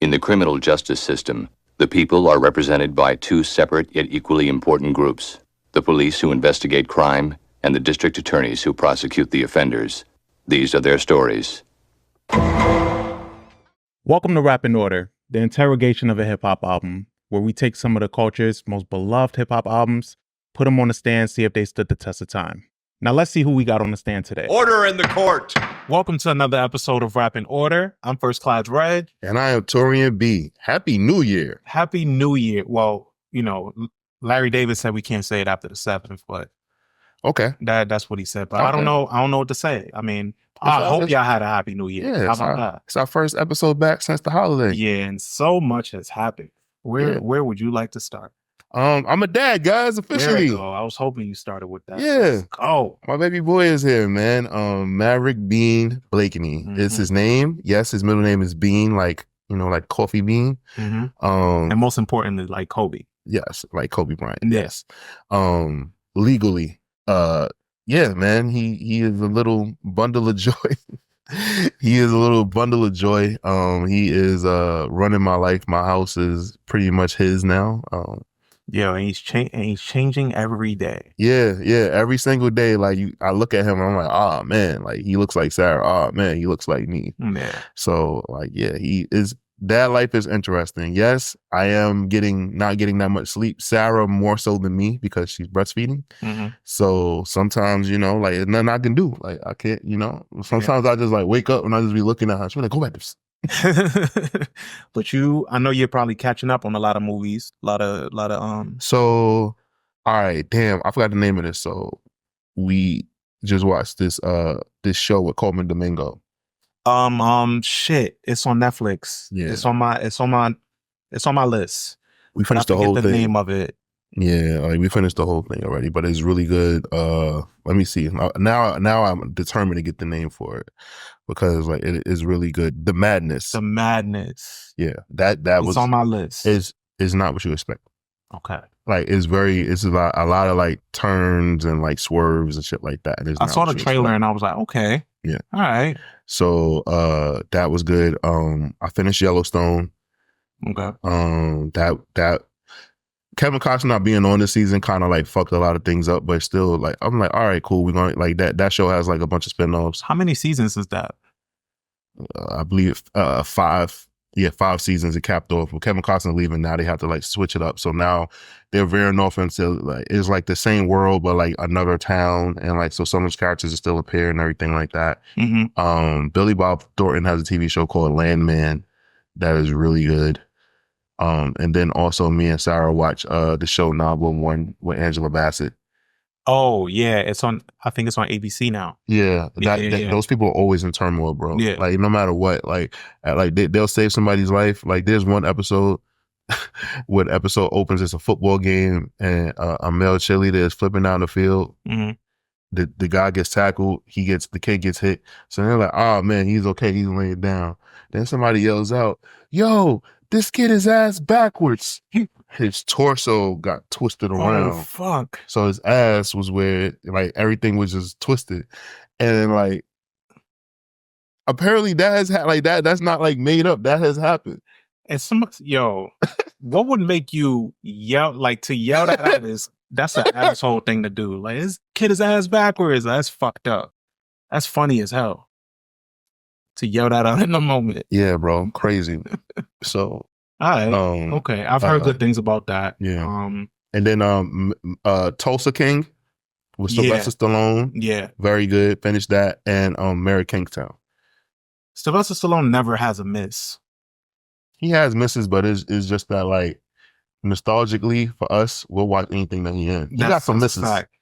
In the criminal justice system, the people are represented by two separate yet equally important groups: the police who investigate crime and the district attorneys who prosecute the offenders. These are their stories. Welcome to Rap in Order, the interrogation of a hip-hop album, where we take some of the culture's most beloved hip-hop albums, put them on the stand, see if they stood the test of time. Now let's see who we got on the stand today. Order in the court. Welcome to another episode of Rap in Order. I'm First Class Regg. And I am Taurian B. Happy New Year. Happy New Year. Well, you know, Larry David said we can't say it after the 7th, but okay, that's what he said. But okay. I don't know what to say. I mean, I hope y'all had a happy New Year. Yeah, how about that? It's our first episode back since the holiday. Yeah, and so much has happened. Where would you like to start? I'm a dad, guys, officially. There we go. I was hoping you started with that. Yeah. Let's go. My baby boy is here, man. Maverick Bean Blakeney is his name. Yes, his middle name is Bean, like Coffee Bean. And most importantly, like Kobe. Yes, like Kobe Bryant. Yes. Legally. Yeah, man. He is a little bundle of joy. He is a little bundle of joy. He is running my life. My house is pretty much his now. Yeah, and he's changing every day. Yeah. Every single day, like I look at him and I'm like, oh man, like he looks like Sarah. Oh man, he looks like me. Yeah. So like, yeah, dad life is interesting. Yes, I am not getting that much sleep. Sarah more so than me because she's breastfeeding. So sometimes, like there's nothing I can do. Like I can't, sometimes I just like wake up and I just be looking at her. She's like, go back to But I know you're probably catching up on a lot of movies, a lot of. So, all right, damn, I forgot the name of this. So we just watched this show with Coleman Domingo. Shit, it's on Netflix. Yeah, it's on my list. We finished the whole thing. The name of it. Yeah, like we finished the whole thing already, but it's really good. Let me see. Now I'm determined to get the name for it because like it is really good. The Madness. Yeah, that was on my list. Is not what you expect. Okay. Like it's a lot of like turns and like swerves and shit like that. And I saw the trailer and I was like, okay. Yeah. All right. So that was good. I finished Yellowstone. Okay. That Kevin Costner not being on this season kind of like fucked a lot of things up, but still like I'm like, all right, cool. We're going like that show has like a bunch of spinoffs. How many seasons is that? I believe 5. Yeah, 5 seasons it capped off. With Kevin Costner leaving, now they have to like switch it up. So now they're veering off into like it's like the same world but like another town, and like so some of those characters are still appear and everything like that. Billy Bob Thornton has a TV show called Landman that is really good. And then also me and Sarah watch the show 911 with Angela Bassett. Oh yeah, I think it's on ABC now. Yeah, those people are always in turmoil, bro. Yeah, like no matter what, like they'll save somebody's life. Like there's one episode where the episode opens, it's a football game, and a male cheerleader is flipping down the field. The guy gets tackled, the kid gets hit. So they're like, oh man, he's okay, he's laying down. Then somebody yells out, yo, this kid is ass backwards. His torso got twisted around. Oh, fuck. So his ass was where like everything was just twisted. And then like apparently that has that's not like made up. That has happened. And what would make you yell that out is that's an asshole thing to do. Like this kid is ass backwards. That's fucked up. That's funny as hell. To yell that out in the moment. Yeah, bro. Crazy. So all right. Okay. I've heard good things about that. Yeah. And then Tulsa King with Sylvester Stallone. Yeah. Very good. Finished that. And Mary Kingstown. Sylvester Stallone never has a miss. He has misses, but it's just that like nostalgically for us, we'll watch anything that he in. He got some misses. Fact.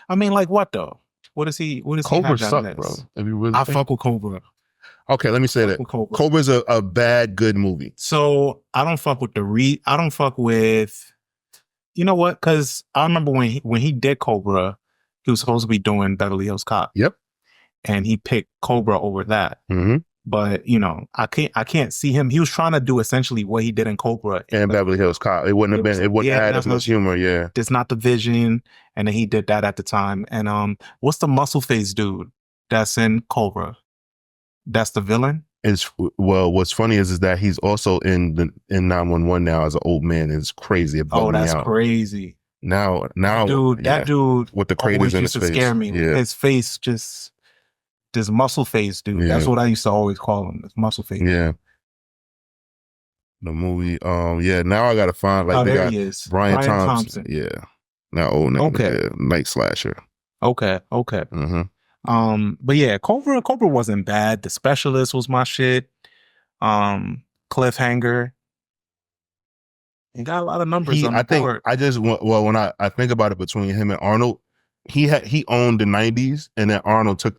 I mean, like what though? What is he Cobra suck, bro. I fuck with Cobra. Okay, let me say that. Cobra's a bad, good movie. So I don't fuck with I don't fuck with, you know what? Because I remember when he did Cobra, he was supposed to be doing Beverly Hills Cop. Yep. And he picked Cobra over that. But I can't see him. He was trying to do essentially what he did in Cobra and Beverly Hills Cop. It wouldn't have had as much humor. Yeah, it's not the vision, and then he did that at the time. And what's the muscle face dude that's in Cobra? That's the villain. It's well. What's funny is that he's also in 911 now as an old man. It's crazy. It bugged me that's out. crazy. Now, That dude with the craters always in used his to face. scare me. Yeah, His face just this muscle face, dude. Yeah. That's what I used to always call him. This muscle face. yeah. The movie. Yeah. Now I gotta find like they there got he is. Brian Thompson. Yeah. Now old nigga. Okay. Yeah. Night Slasher. Okay. But yeah, Cobra wasn't bad. The Specialist was my shit. Cliffhanger. He got a lot of numbers on the board. I just want, well, when I think about it, between him and Arnold, he owned the 90s, and then Arnold took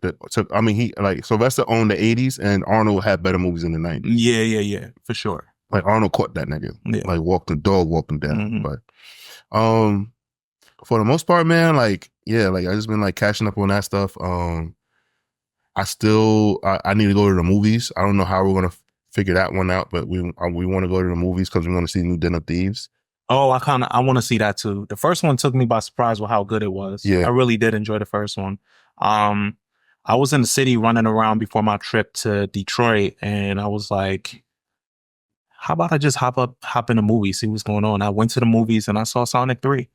I mean, he like Sylvester owned the 80s, and Arnold had better movies in the 90s. Yeah, for sure. Like Arnold caught that nigga. Yeah. Like walked him down. But for the most part, man, like, yeah, like I just been like catching up on that stuff. I need to go to the movies. I don't know how we're gonna figure that one out, but we want to go to the movies because we want to see New Den of Thieves. Oh, I want to see that too. The first one took me by surprise with how good it was. Yeah. I really did enjoy the first one. I was in the city running around before my trip to Detroit, and I was like, how about I just hop in the movie, see what's going on? I went to the movies and I saw Sonic 3.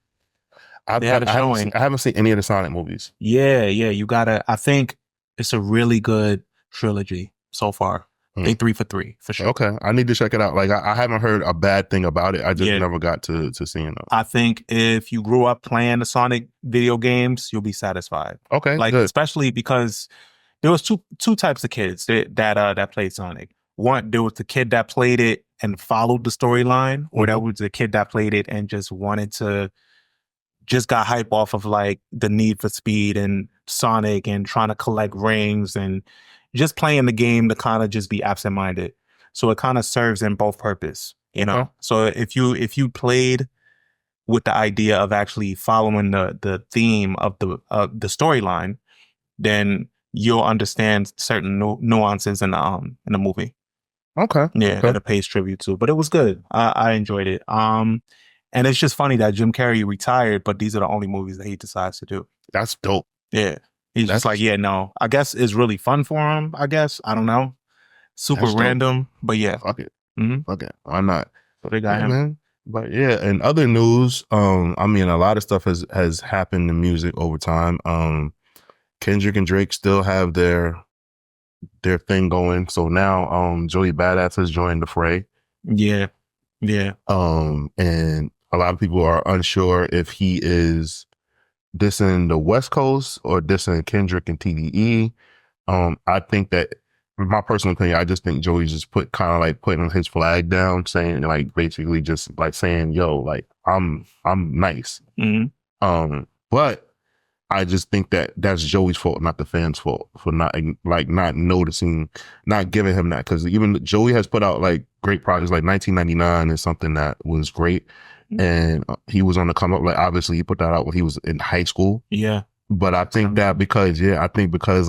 They had a showing. I haven't seen any of the Sonic movies. Yeah, you gotta. I think it's a really good trilogy so far. They 3 for 3 for sure. Okay, I need to check it out. Like I haven't heard a bad thing about it. I just never got to seeing it. I think if you grew up playing the Sonic video games, you'll be satisfied. Okay, like good. Especially because there was two types of kids that played Sonic. One, there was the kid that played it and followed the storyline, or there was the kid that played it and just got hype off of like the Need for Speed and Sonic and trying to collect rings and just playing the game to kind of just be absent-minded. So it kind of serves in both purpose, you know? So if you played with the idea of actually following the theme of the storyline, then you'll understand certain nuances in the movie. Okay. Yeah, that it pays tribute to. But it was good. I enjoyed it. And it's just funny that Jim Carrey retired, but these are the only movies that he decides to do. That's dope. Yeah. He's just like, yeah, no. I guess it's really fun for him, I guess. I don't know. Super random, but yeah. Fuck it. Mm-hmm. Fuck it. Why not? So they got him. Man. But yeah, in other news, I mean, a lot of stuff has happened in music over time. Kendrick and Drake still have their thing going. So now Joey Badass has joined the fray. Yeah. And a lot of people are unsure if he is dissing the West Coast or dissing Kendrick and TDE. I think that, in my personal opinion, I just think Joey's just putting his flag down, saying like basically just like saying, yo, like I'm nice. Mm-hmm. But I just think that that's Joey's fault, not the fans' fault, for not noticing, not giving him that. Because even Joey has put out like great projects, like 1999 is something that was great. And he was on the come up. Like obviously he put that out when he was in high school. Yeah. But I think that because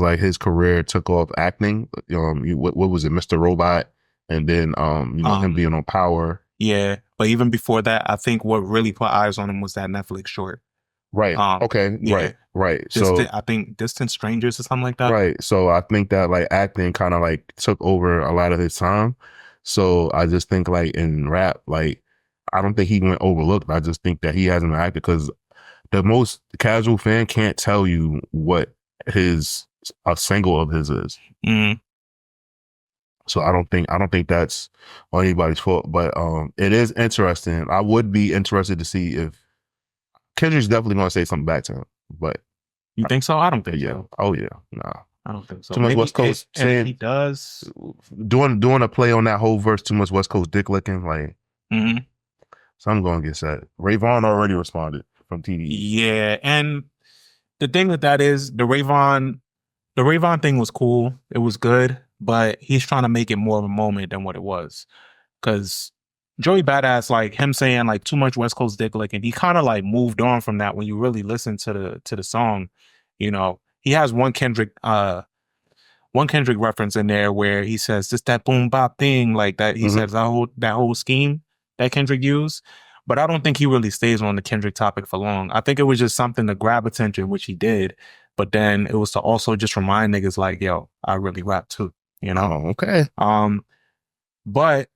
like his career took off acting, what was it, Mr. Robot, and then him being on Power. Yeah. But even before that, I think what really put eyes on him was that Netflix short. Right. Okay. Yeah. Right. I think Distant Strangers or something like that. Right. So I think that like acting kind of like took over a lot of his time. So I just think like in rap, like I don't think he went overlooked. I just think that he hasn't acted because the most casual fan can't tell you what a single of his is. Mm. So I don't think that's on anybody's fault. But it is interesting. I would be interested to see if Kendrick's definitely going to say something back to him. But you think so? I don't think so. Oh yeah, nah. I don't think so. Too much West Coast saying he does doing a play on that whole verse. Too much West Coast dick licking, like. Mm-hmm. So I'm going to get set. Ray Vaughn already responded from TDE. Yeah, and the thing with that is the Ray Vaughn thing was cool. It was good, but he's trying to make it more of a moment than what it was. Because Joey Badass, like him saying like too much West Coast dick licking, he kind of like moved on from that when you really listen to the song. You know, he has one Kendrick reference in there where he says just that boom bop thing, like that. He says that whole scheme that Kendrick used. But I don't think he really stays on the Kendrick topic for long. I think it was just something to grab attention, which he did. But then it was to also just remind niggas like, yo, I really rap too. you know. Oh, okay. But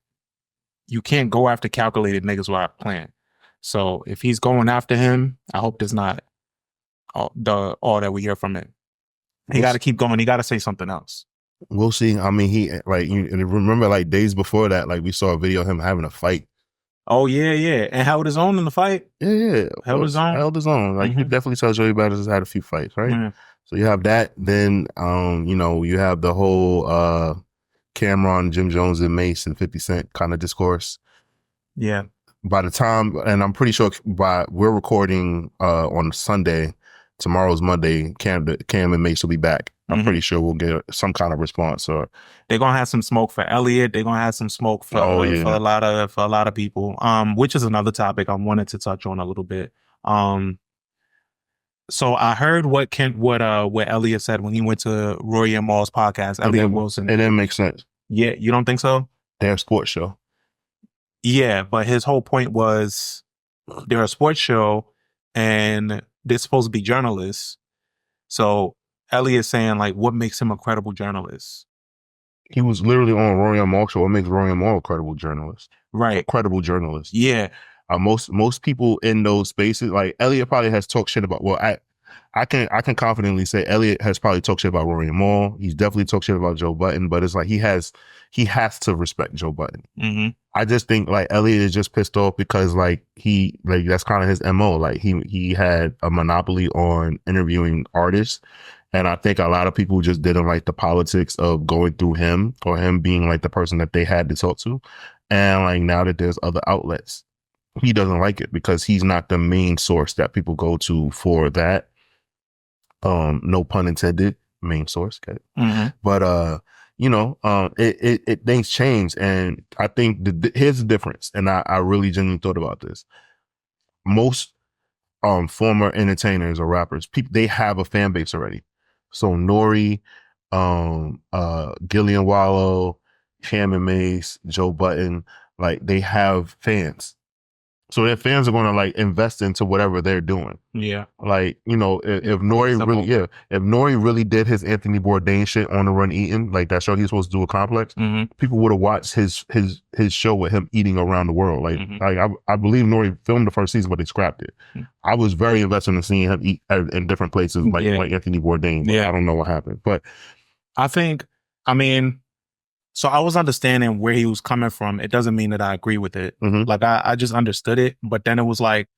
you can't go after calculated niggas without a plan. So if he's going after him, I hope there's not all that we hear from him. He got to keep going. He got to say something else. We'll see. I mean, he like you remember like days before that, like we saw a video of him having a fight. Oh yeah, and held his own in the fight. Yeah, held his own. Like you definitely tell Joey Badass has had a few fights, right? Mm-hmm. So you have that. Then you have the whole Cameron, Jim Jones, and Mace and 50 Cent kind of discourse. Yeah. By the time, and I'm pretty sure we're recording on Sunday. Tomorrow's Monday. Cam and Mace will be back. I'm pretty sure we'll get some kind of response. Or they're gonna have some smoke for Elliot. They're gonna have some smoke for a lot of people. Which is another topic I wanted to touch on a little bit. So I heard what Elliot said when he went to Rory and Maul's podcast. Elliot Wilson. It didn't make sense. Yeah, you don't think so? They're a sports show. Yeah, but his whole point was they're a sports show and they're supposed to be journalists. So Elliot's saying, like, what makes him a credible journalist? He was literally on Rory and Maul show. What makes Rory and Maul a credible journalist? Right. Credible journalist. Yeah. Most people in those spaces, like Elliot probably has talked shit about, I can confidently say Elliot has probably talked shit about Rory and Maul. He's definitely talked shit about Joe Budden, but it's like he has to respect Joe Budden. Mm-hmm. I just think like Elliot is just pissed off because like that's kind of his MO. Like he had a monopoly on interviewing artists. And I think a lot of people just didn't like the politics of going through him or him being like the person that they had to talk to. And like now that there's other outlets, he doesn't like it because he's not the main source that people go to for that. No pun intended, main source. Okay. Mm-hmm. But it things change, and I think here's the difference. And I really genuinely thought about this. Most former entertainers or rappers, they have a fan base already. So Nori, Gillian Wallow, Cam and Mace, Joe Budden, like they have fans. So their fans are going to like invest into whatever they're doing. Yeah. Like, if Nori really did his Anthony Bourdain shit on the Run Eating, like that show he's supposed to do a Complex, people would have watched his show with him eating around the world. Like, I believe Nori filmed the first season, but they scrapped it. I was very invested in seeing him eat in different places, like Anthony Bourdain. But I don't know what happened, but so I was understanding where he was coming from. It doesn't mean that I agree with it. Like I just understood it, but then it was like,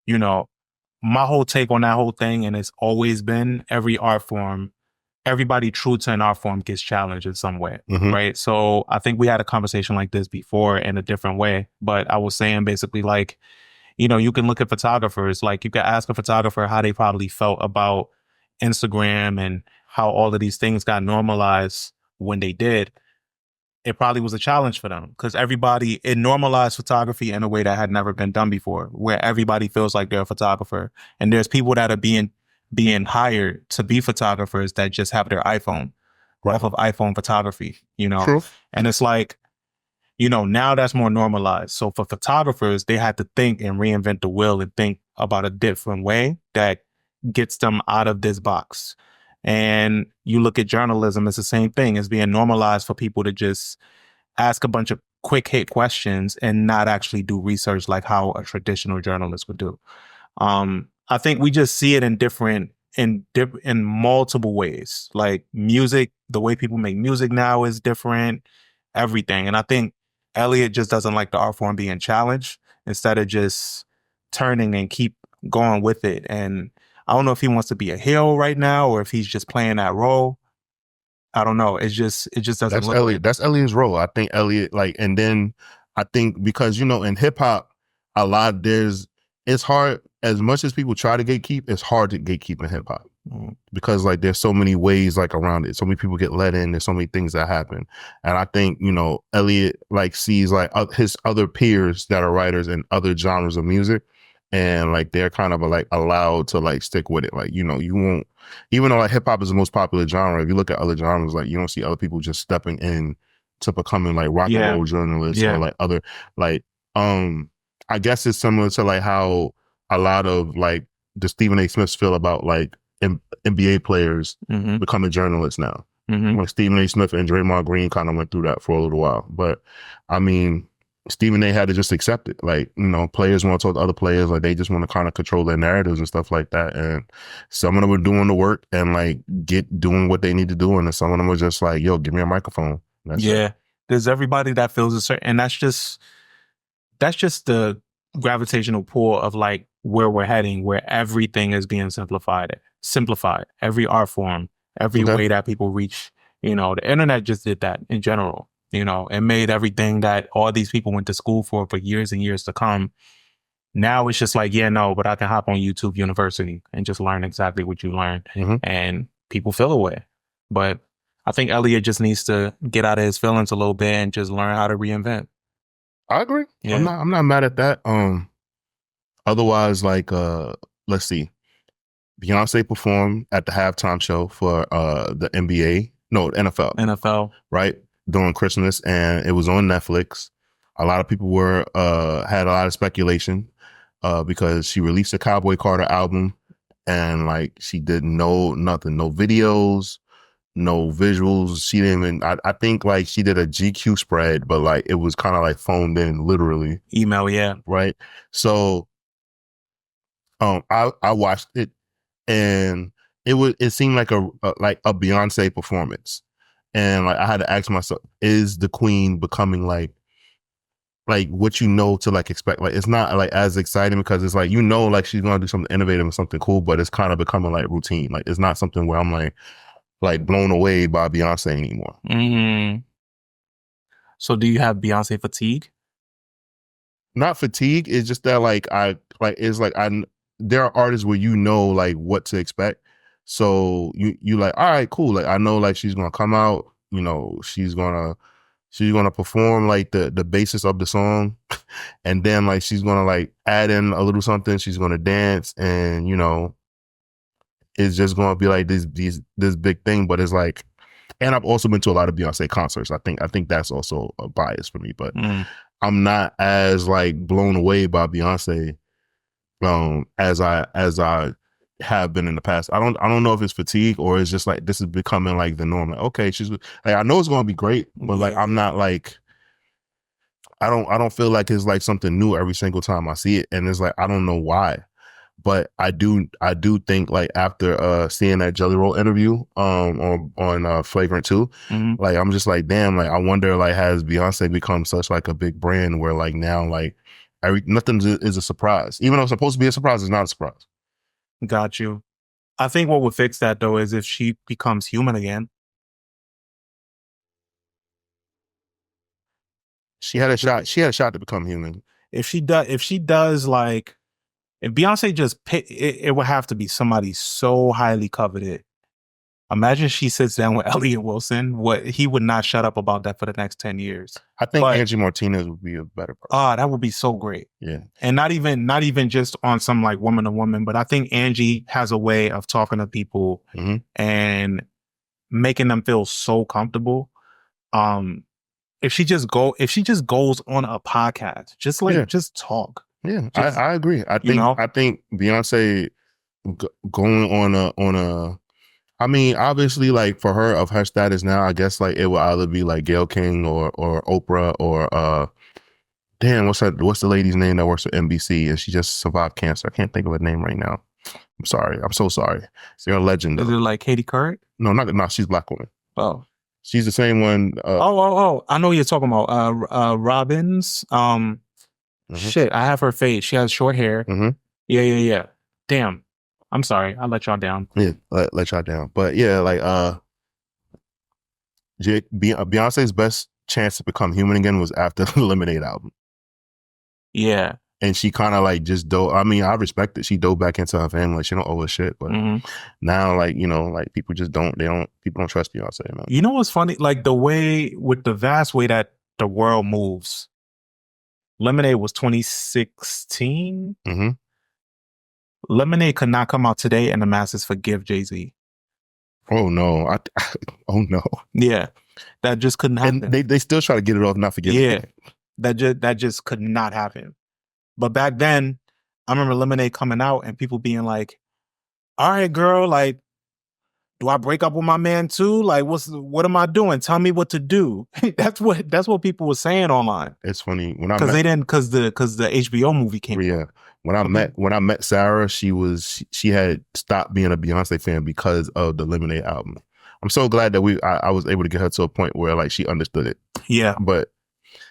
my whole take on that whole thing, and it's always been every art form, everybody true to an art form gets challenged in some way, right? So I think we had a conversation like this before in a different way, but I was saying basically like, you can look at photographers, like you could ask a photographer how they probably felt about Instagram and how all of these things got normalized when they did. It probably was a challenge for them because it normalized photography in a way that had never been done before, where everybody feels like they're a photographer. And there's people that are being hired to be photographers that just have their iPhone off of iPhone photography, True. And it's like, now that's more normalized. So for photographers, they had to think and reinvent the wheel and think about a different way that gets them out of this box. And you look at journalism, it's the same thing. It's being normalized for people to just ask a bunch of quick hit questions and not actually do research like how a traditional journalist would do. I think we just see it in multiple ways. Like music, the way people make music now is different, everything. And I think Elliot just doesn't like the art form being challenged instead of just turning and keep going with it. And I don't know if he wants to be a heel right now or if he's just playing that role. I don't know. It just doesn't That's look Elliot. That's Elliot's role. I think Elliot, and then I think because, in hip hop, it's hard, as much as people try to gatekeep, it's hard to gatekeep in hip hop because like there's so many ways like around it. So many people get let in. There's so many things that happen. And I think, Elliot like sees like his other peers that are writers in other genres of music. And like they're kind of like allowed to like stick with it. Like, you won't, even though like hip hop is the most popular genre, if you look at other genres, like you don't see other people just stepping in to becoming like rock and roll journalists or like other like I guess it's similar to like how a lot of like the Stephen A. Smiths feel about like NBA players becoming journalists now. When Stephen A. Smith and Draymond Green kind of went through that for a little while. But I mean, Stephen A. had to just accept it. Like, you know, players want to talk to other players. Like, they just want to kind of control their narratives and stuff like that. And some of them were doing the work and like doing what they need to do. And then some of them were just like, yo, give me a microphone. That's it. There's everybody that feels a certain, and that's just the gravitational pull of like where we're heading, where everything is being simplified. Every art form, every way that people reach, you know, the internet just did that in general. You know, it made everything that all these people went to school for years and years to come. Now it's just like, but I can hop on YouTube University and just learn exactly what you learned. And people feel away. But I think Elliot just needs to get out of his feelings a little bit and just learn how to reinvent. I agree. Yeah. I'm not mad at that. Otherwise, like, let's see. Beyonce performed at the halftime show for the NFL. Right? During Christmas, and it was on Netflix. A lot of people had a lot of speculation because she released a Cowboy Carter album, and like she did nothing, no videos, no visuals. She didn't even, I think like she did a GQ spread, but like it was kind of like phoned in, literally. Email, yeah. Right? So I watched it, and it seemed like a Beyonce performance. And like I had to ask myself, is the queen becoming like what you know to like expect? Like it's not like as exciting because it's like, you know, like she's gonna do something innovative and something cool, but it's kind of becoming like routine. Like it's not something where I'm like blown away by Beyonce anymore. So do you have Beyonce fatigue? Not fatigue. It's just that there are artists where you know like what to expect. So you like, all right, cool. Like I know like she's gonna come out, you know, she's gonna perform like the basis of the song, and then like she's gonna like add in a little something. She's gonna dance, and you know, it's just gonna be like this big thing. But it's like, and I've also been to a lot of Beyonce concerts. I think that's also a bias for me, but I'm not as like blown away by Beyonce as I have been in the past. I don't know if it's fatigue or it's just like this is becoming like the norm. Like, okay, she's like, I know it's gonna be great, but like I'm not like, I don't feel like it's like something new every single time I see it, and it's like I don't know why, but I do think like after seeing that Jelly Roll interview on Flagrant 2, like I'm just like, damn, like I wonder like has Beyonce become such like a big brand where like now like nothing is a surprise, even though it's supposed to be a surprise, it's not a surprise. Got you. I think what would fix that though is if she becomes human again. She had a shot to become human. If Beyonce just it would have to be somebody so highly coveted. Imagine she sits down with Elliott Wilson. He would not shut up about that for the next 10 years. I think Angie Martinez would be a better person. That would be so great. Yeah. And not even just on some like woman to woman, but I think Angie has a way of talking to people and making them feel so comfortable. If she just goes on a podcast, just talk. Yeah, I agree. I think Beyonce going on a I mean, obviously, like for her of her status now, I guess like it will either be like Gayle King or Oprah or damn, what's the lady's name that works at NBC and she just survived cancer? I can't think of her name right now. I'm sorry. I'm so sorry. You're a legend. Is it like Katie Couric? No, not she's a black woman. Oh, she's the same one. I know what you're talking about. Robbins. Shit, I have her face. She has short hair. Yeah. Damn. I'm sorry. I let y'all down. Yeah, let y'all down. But yeah, like Beyonce's best chance to become human again was after the Lemonade album. Yeah. And she kind of like just dove. I mean, I respect it. She dove back into her family. She don't owe a shit. But now, like, you know, like people just people don't trust Beyonce, man. You know what's funny? Like the vast way that the world moves. Lemonade was 2016. Lemonade could not come out today and the masses forgive Jay-Z. Oh no. Oh no. Yeah. That just couldn't happen. And they still try to get it off, not forgiving. Yeah. That just could not happen. But back then, I remember Lemonade coming out and people being like, all right, girl, like, do I break up with my man too? Like, what am I doing? Tell me what to do. That's what people were saying online. It's funny because the HBO movie came. Yeah, when I met Sarah, she had stopped being a Beyonce fan because of the Lemonade album. I'm so glad that I was able to get her to a point where like she understood it. Yeah, but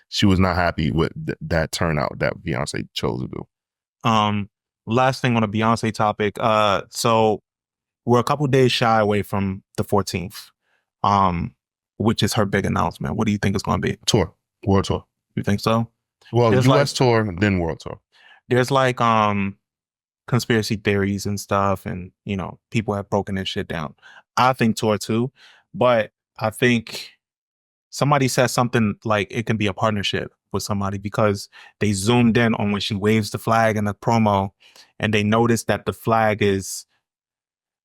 she was not happy with that turnout that Beyonce chose to do. Last thing on a Beyonce topic. So we're a couple days shy away from the 14th, which is her big announcement. What do you think it's going to be? World tour. You think so? Well, there's US tour, then world tour. There's like conspiracy theories and stuff, and people have broken this shit down. I think tour too, but I think somebody said something like it can be a partnership with somebody because they zoomed in on when she waves the flag in the promo, and they noticed that the flag is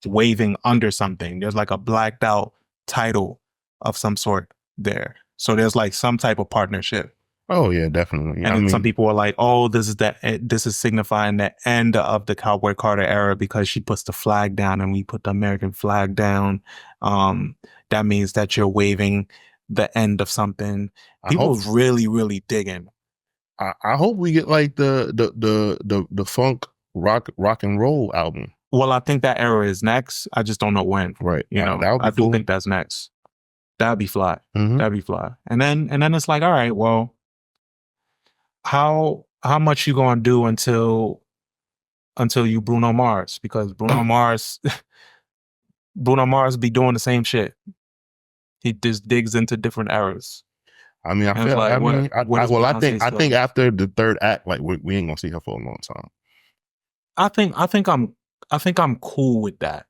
waving under something. There's like a blacked out title of some sort there. So there's like some type of partnership. Oh yeah, definitely. And some people are like, "Oh, this is signifying the end of the Cowboy Carter era because she puts the flag down and we put the American flag down. That means that you're waving the end of something." People really, really digging. I hope we get like the funk rock and roll album. Well, I think that era is next. I just don't know when. Right. I do think that's next. That'd be fly. Mm-hmm. That'd be fly. And then it's like, all right, well, how much you gonna do until you Bruno Mars? Because Bruno Mars be doing the same shit. He just digs into different eras. I mean, I think after the third act, like we ain't gonna see her for a long time. I think I'm cool with that.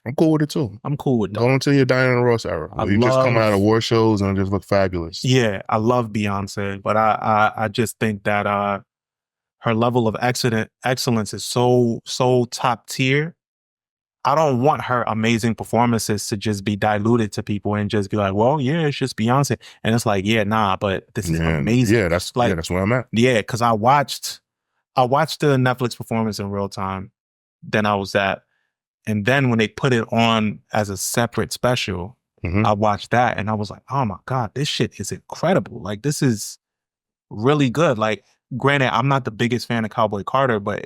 I'm cool with it too. I'm cool with that. Go until your Diana Ross era. You just come out of war shows and just look fabulous. Yeah, I love Beyonce, but I just think that her level of excellence is so top tier. I don't want her amazing performances to just be diluted to people and just be like, well, yeah, it's just Beyonce. And it's like, yeah, nah, but this is amazing. Yeah, that's where I'm at. Yeah, because I watched the Netflix performance in real time. Then I was at, and then when they put it on as a separate special, I watched that and I was like, oh my God, this shit is incredible. Like, this is really good. Like, granted, I'm not the biggest fan of Cowboy Carter, but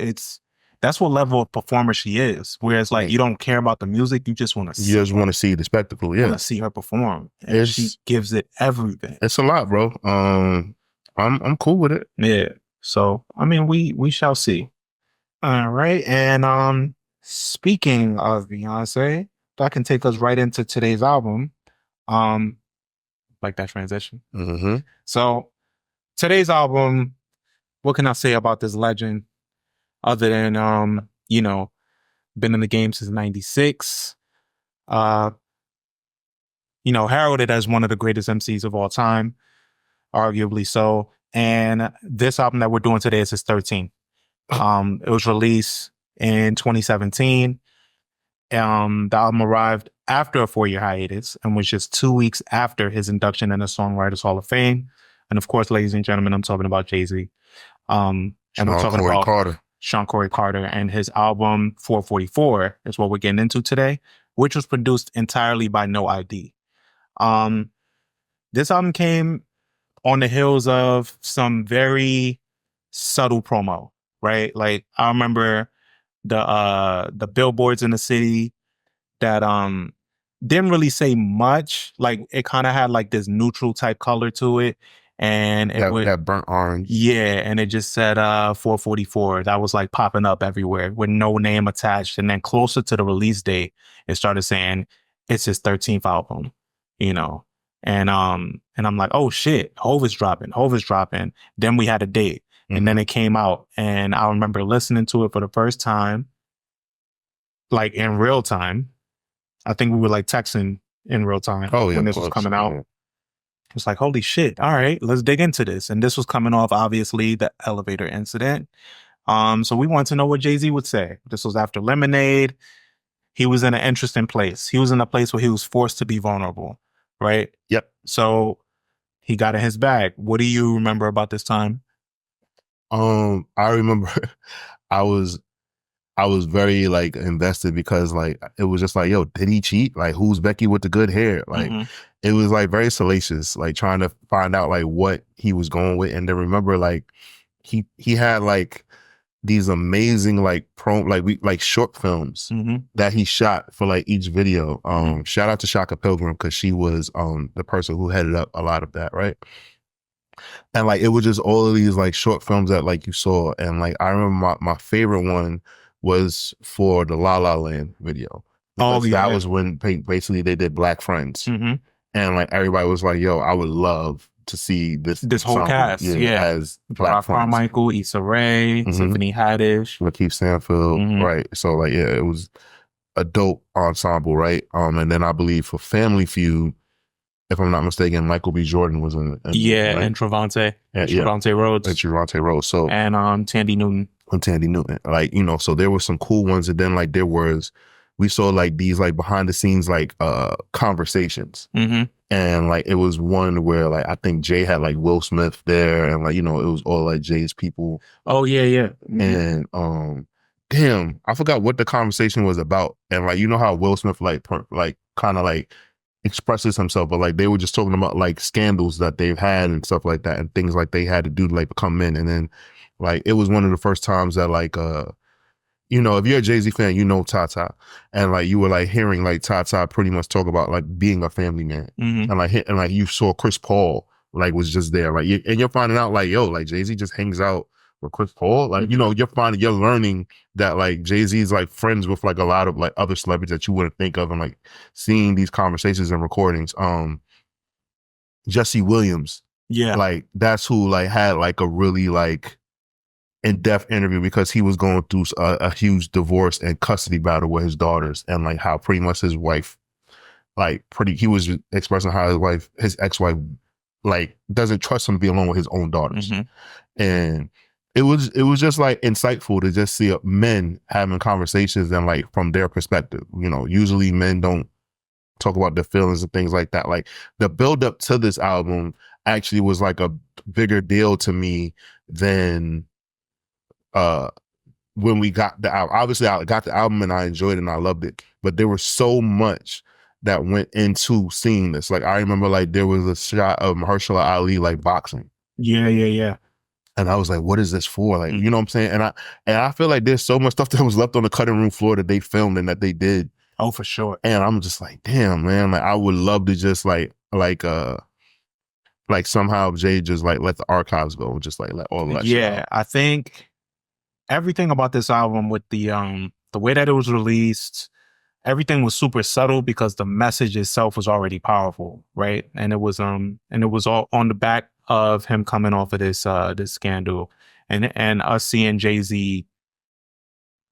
that's what level of performer she is. Whereas, like, you don't care about the music, you just want to see. You just want to see the spectacle, yeah. Want to see her perform, and she gives it everything. It's a lot, bro. I'm cool with it. Yeah. So, I mean, we shall see. All right, and speaking of Beyonce, that can take us right into today's album. Like that transition. Mm-hmm. So, today's album. What can I say about this legend? Other than, been in the game since 96, heralded as one of the greatest MCs of all time, arguably so. And this album that we're doing today is his 13th. It was released in 2017. The album arrived after a 4-year hiatus and was just 2 weeks after his induction in the Songwriters Hall of Fame. And of course, ladies and gentlemen, I'm talking about Jay-Z. And we're talking about Sean Corey Carter and his album 444 is what we're getting into today, which was produced entirely by No ID. This album came on the heels of some very subtle promo, right? Like, I remember the billboards in the city that didn't really say much. Like, it kind of had like this neutral type color to it. And that burnt orange. Yeah, and it just said 444. That was like popping up everywhere with no name attached. And then closer to the release date, it started saying it's his 13th album, And I'm like, oh shit, Hov is dropping. Then we had a date. And then it came out. And I remember listening to it for the first time, like in real time. I think we were like texting in real time when this was coming out. Yeah. It's like, holy shit. All right, let's dig into this. And this was coming off, obviously, the elevator incident. So we wanted to know what Jay-Z would say. This was after Lemonade. He was in an interesting place. He was in a place where he was forced to be vulnerable, right? Yep. So he got in his bag. What do you remember about this time? I remember I I was very like invested because like it was just like, yo, did he cheat? Like, who's Becky with the good hair? Like, it was like very salacious, like trying to find out like what he was going with. And then remember, like he had like these amazing like short films that he shot for like each video. Shout out to Shaka Pilgrim because she was the person who headed up a lot of that, right? And like it was just all of these like short films that like you saw. And like I remember my favorite one was for the La La Land video. That was when basically they did Black Friends. And like everybody was like, yo, I would love to see this whole cast, as Black Friends. Carmichael, Issa Rae, Tiffany Haddish, Lakeith Stanfield, right? So like, yeah, it was a dope ensemble, right? And then I believe for Family Feud, if I'm not mistaken, Michael B. Jordan was in right? And Trevante, Trevante Rhodes, and Trevante Rhodes. So and Tandy Newton, like so there were some cool ones, and then like we saw like these like behind the scenes like conversations. And like it was one where like I think Jay had like Will Smith there, and like it was all like Jay's people. Oh yeah. And damn, I forgot what the conversation was about. And like how Will Smith like kind of like expresses himself, but like they were just talking about like scandals that they've had and stuff like that, and things like they had to do to like become men. And then like it was one of the first times that like if you're a Jay-Z fan, Tata, and like you were like hearing like Tata pretty much talk about like being a family man, and like you saw Chris Paul like was just there, like and you're finding out like like Jay-Z just hangs out with Chris Paul, like you're learning that like Jay-Z's like friends with like a lot of like other celebrities that you wouldn't think of, and like seeing these conversations and recordings. Jesse Williams, like that's who like had like a really like in-depth interview because he was going through a huge divorce and custody battle with his daughters, and like how pretty much his wife he was expressing how his ex-wife like doesn't trust him to be alone with his own daughters. And it was just like insightful to just see men having conversations and like from their perspective. Usually men don't talk about their feelings and things like that. Like the build up to this album actually was like a bigger deal to me than when we got the album. Obviously I got the album and I enjoyed it and I loved it, but there was so much that went into seeing this. Like I remember like there was a shot of Mahershala Ali like boxing. Yeah. And I was like, what is this for? Like, you know what I'm saying? And I feel like there's so much stuff that was left on the cutting room floor that they filmed and that they did. Oh, for sure. And I'm just like, damn, man, like I would love to just like somehow Jay just like let the archives go and just like let all of that shit out. I think everything about this album with the way that it was released, everything was super subtle because the message itself was already powerful, right? And it was all on the back of him coming off of this scandal, and us seeing Jay-Z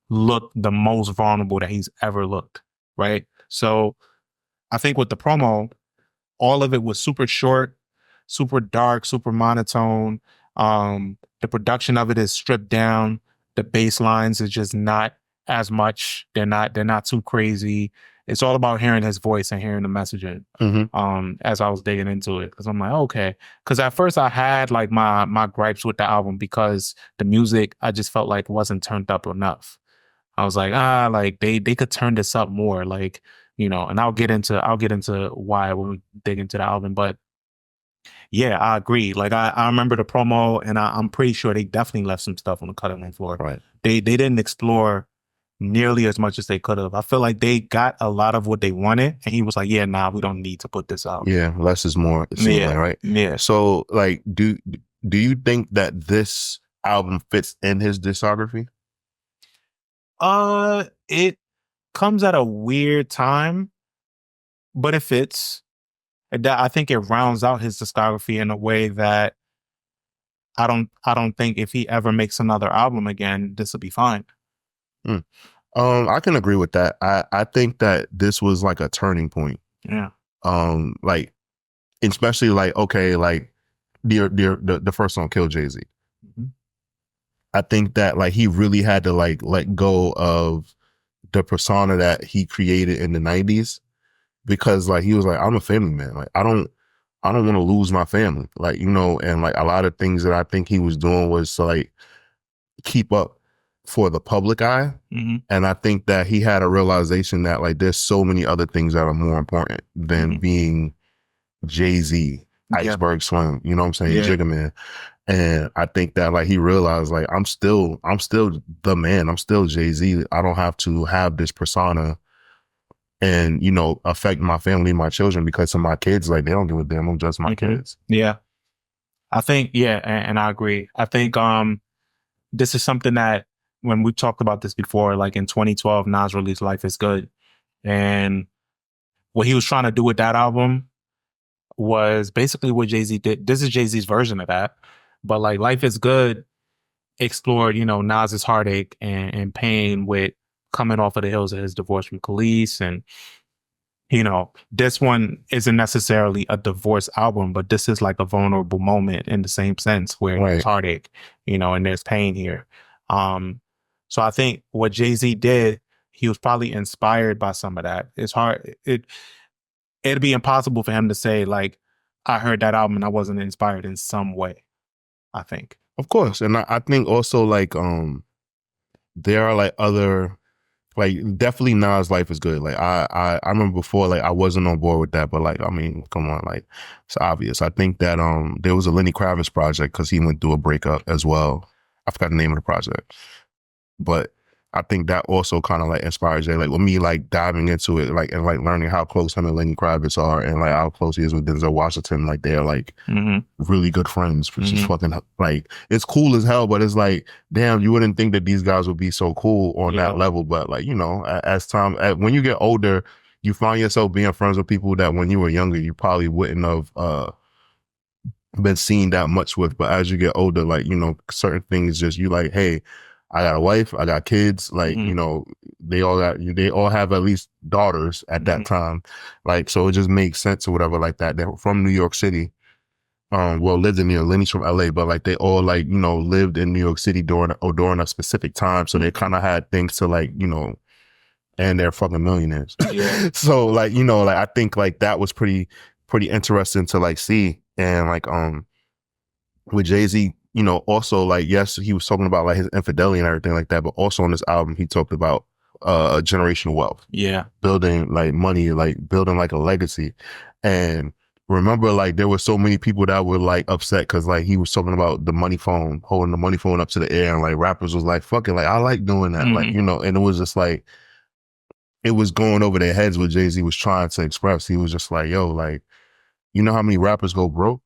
look the most vulnerable that he's ever looked, right? So I think with the promo, all of it was super short, super dark, super monotone. The production of it is stripped down. The bass lines is just not as much. They're not too crazy. It's all about hearing his voice and hearing the messaging. As I was digging into it, because I'm like, okay. Because at first I had like my gripes with the album because the music I just felt like wasn't turned up enough. I was like, like they could turn this up more, like, and I'll get into why when we dig into the album. But yeah, I agree. Like I remember the promo, and I'm pretty sure they definitely left some stuff on the cutting room floor. Right. They didn't explore nearly as much as they could have. I feel like they got a lot of what they wanted, and he was like, "Yeah, we don't need to put this out." Yeah, less is more. Yeah, like, right. Yeah. So, like, do you think that this album fits in his discography? It comes at a weird time, but it fits. I think it rounds out his discography in a way that I don't think if he ever makes another album again, this will be fine. I can agree with that. I think that this was like a turning point. Yeah. Like, especially like, okay, like the first song, Kill Jay-Z. I think that like he really had to like let go of the persona that he created in the 90s, because like he was like, I'm a family man. Like I don't want to lose my family. Like, and like a lot of things that I think he was doing was to like keep up for the public eye. Mm-hmm. And I think that he had a realization that like there's so many other things that are more important than being Jay-Z, Iceberg Slim, you know what I'm saying? Jigga Man. And I think that like he realized like I'm still the man. I'm still Jay-Z. I don't have to have this persona and, you know, affect my family, my children, because of my kids, like they don't give a damn. I'm just my kids. Yeah. I think, and I agree. I think this is something that when we talked about this before, like in 2012, Nas released Life is Good. And what he was trying to do with that album was basically what Jay-Z did. This is Jay-Z's version of that. But like Life is Good explored, you know, Nas's heartache and pain with coming off of the hills of his divorce from Khalees. And, you know, this one isn't necessarily a divorce album, but this is like a vulnerable moment in the same sense where there's heartache, you know, and there's pain here. So I think what Jay-Z did, he was probably inspired by some of that. It's hard. It'd be impossible for him to say like, I heard that album and I wasn't inspired in some way, I think. Of course. And I think also like, there are like other, like definitely Nas Life is Good. Like I remember before, like I wasn't on board with that, but like, I mean, come on, like it's obvious. I think that, there was a Lenny Kravitz project because he went through a breakup as well. I forgot the name of the project, but I think that also kind of like inspired Jay, like with me, like diving into it, like, and like learning how close him and Lenny Kravitz are and like how close he is with Denzel Washington. Like they're like really good friends, which is fucking like, it's cool as hell, but it's like, damn, you wouldn't think that these guys would be so cool on that level. But like, you know, when you get older, you find yourself being friends with people that when you were younger, you probably wouldn't have, been seen that much with. But as you get older, like, you know, certain things just, you like, hey, I got a wife, I got kids, like, you know, they all have at least daughters at that time. Like, so it just makes sense or whatever like that. They're from New York City. Lived in New York. Lenny's from LA, but like they all like, you know, lived in New York City during a specific time. So they kind of had things to like, you know, and they're fucking millionaires. Yeah. So like, you know, like I think like that was pretty interesting to like see. And like, with Jay-Z, you know, also like, yes, he was talking about like his infidelity and everything like that, but also on this album, he talked about generational wealth. Yeah. Building like money, like building like a legacy. And remember, like there were so many people that were like upset because like he was talking about the money phone, holding the money phone up to the air, and like rappers was like, fuck it, like I like doing that. Like, you know, and it was just like, it was going over their heads what Jay-Z was trying to express. He was just like, yo, like, you know how many rappers go broke?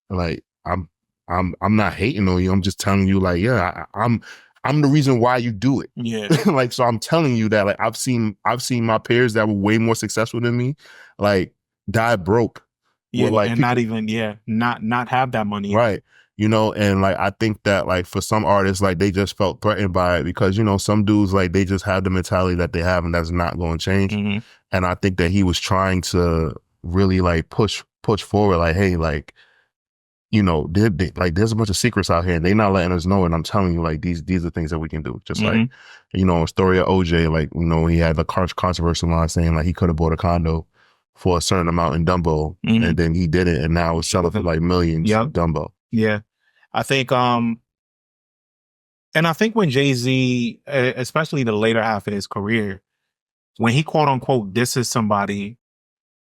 Like, I'm not hating on you. I'm just telling you, like, yeah, I'm the reason why you do it. Yeah. Like, so I'm telling you that, like, I've seen my peers that were way more successful than me, like, die broke. Yeah, like, and not even, not have that money. Right. You know, and like, I think that like for some artists, like they just felt threatened by it because, you know, some dudes, like they just have the mentality that they have and that's not going to change. And I think that he was trying to really like push forward, like, hey, like, you know, like there's a bunch of secrets out here and they're not letting us know. And I'm telling you, like, these are things that we can do. Just like, you know, story of OJ, like, you know, he had the controversial line saying like he could have bought a condo for a certain amount in Dumbo and then he did it and now it's selling for like millions in Dumbo. Yeah. I think, and I think when Jay-Z, especially the later half of his career, when he quote unquote disses somebody,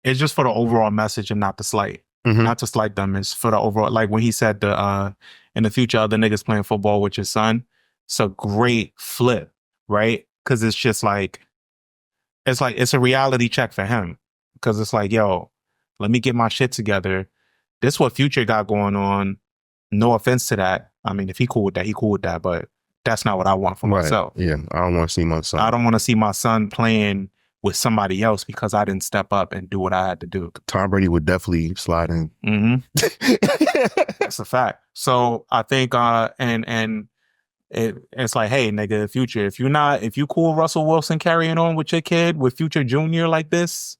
it's just for the overall message and not the slight. Not to slight them, it's for the overall, like when he said in the future, other niggas playing football with your son, it's a great flip, right? Because it's just like, it's a reality check for him. Because it's like, yo, let me get my shit together. This what Future got going on. No offense to that. I mean, if he cool with that, he cool with that, but that's not what I want for myself. Yeah, I don't want to see my son. I don't want to see my son playing with somebody else because I didn't step up and do what I had to do. Tom Brady would definitely slide in. That's a fact. So I think, and it's like, hey, nigga, Future, if you cool Russell Wilson carrying on with your kid with Future Jr. like this,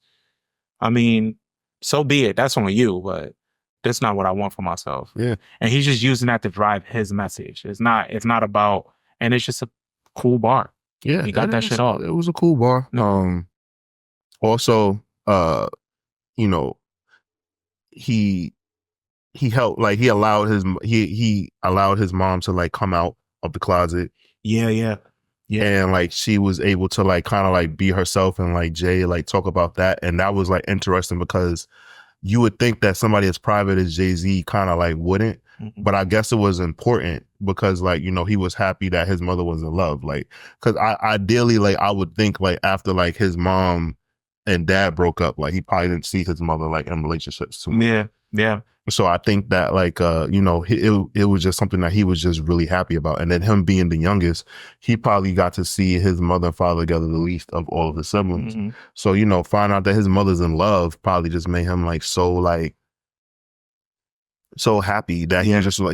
I mean, so be it. That's on you, but that's not what I want for myself. Yeah. And he's just using that to drive his message. It's not about, and it's just a cool bar. Yeah. He got that shit off. It was a cool bar. Also, you know, he helped, like he allowed his mom to like come out of the closet. Yeah. Yeah. And like she was able to like kind of like be herself and like Jay like talk about that. And that was like interesting because you would think that somebody as private as Jay-Z kind of like wouldn't, but I guess it was important because like, you know, he was happy that his mother was in love. Like, cause ideally, like I would think like after like his mom and dad broke up, like he probably didn't see his mother like in relationships too much. Yeah. Yeah. So I think that like, you know, it was just something that he was just really happy about. And then him being the youngest, he probably got to see his mother and father together the least of all of the siblings. So, you know, find out that his mother's in love probably just made him like so happy that he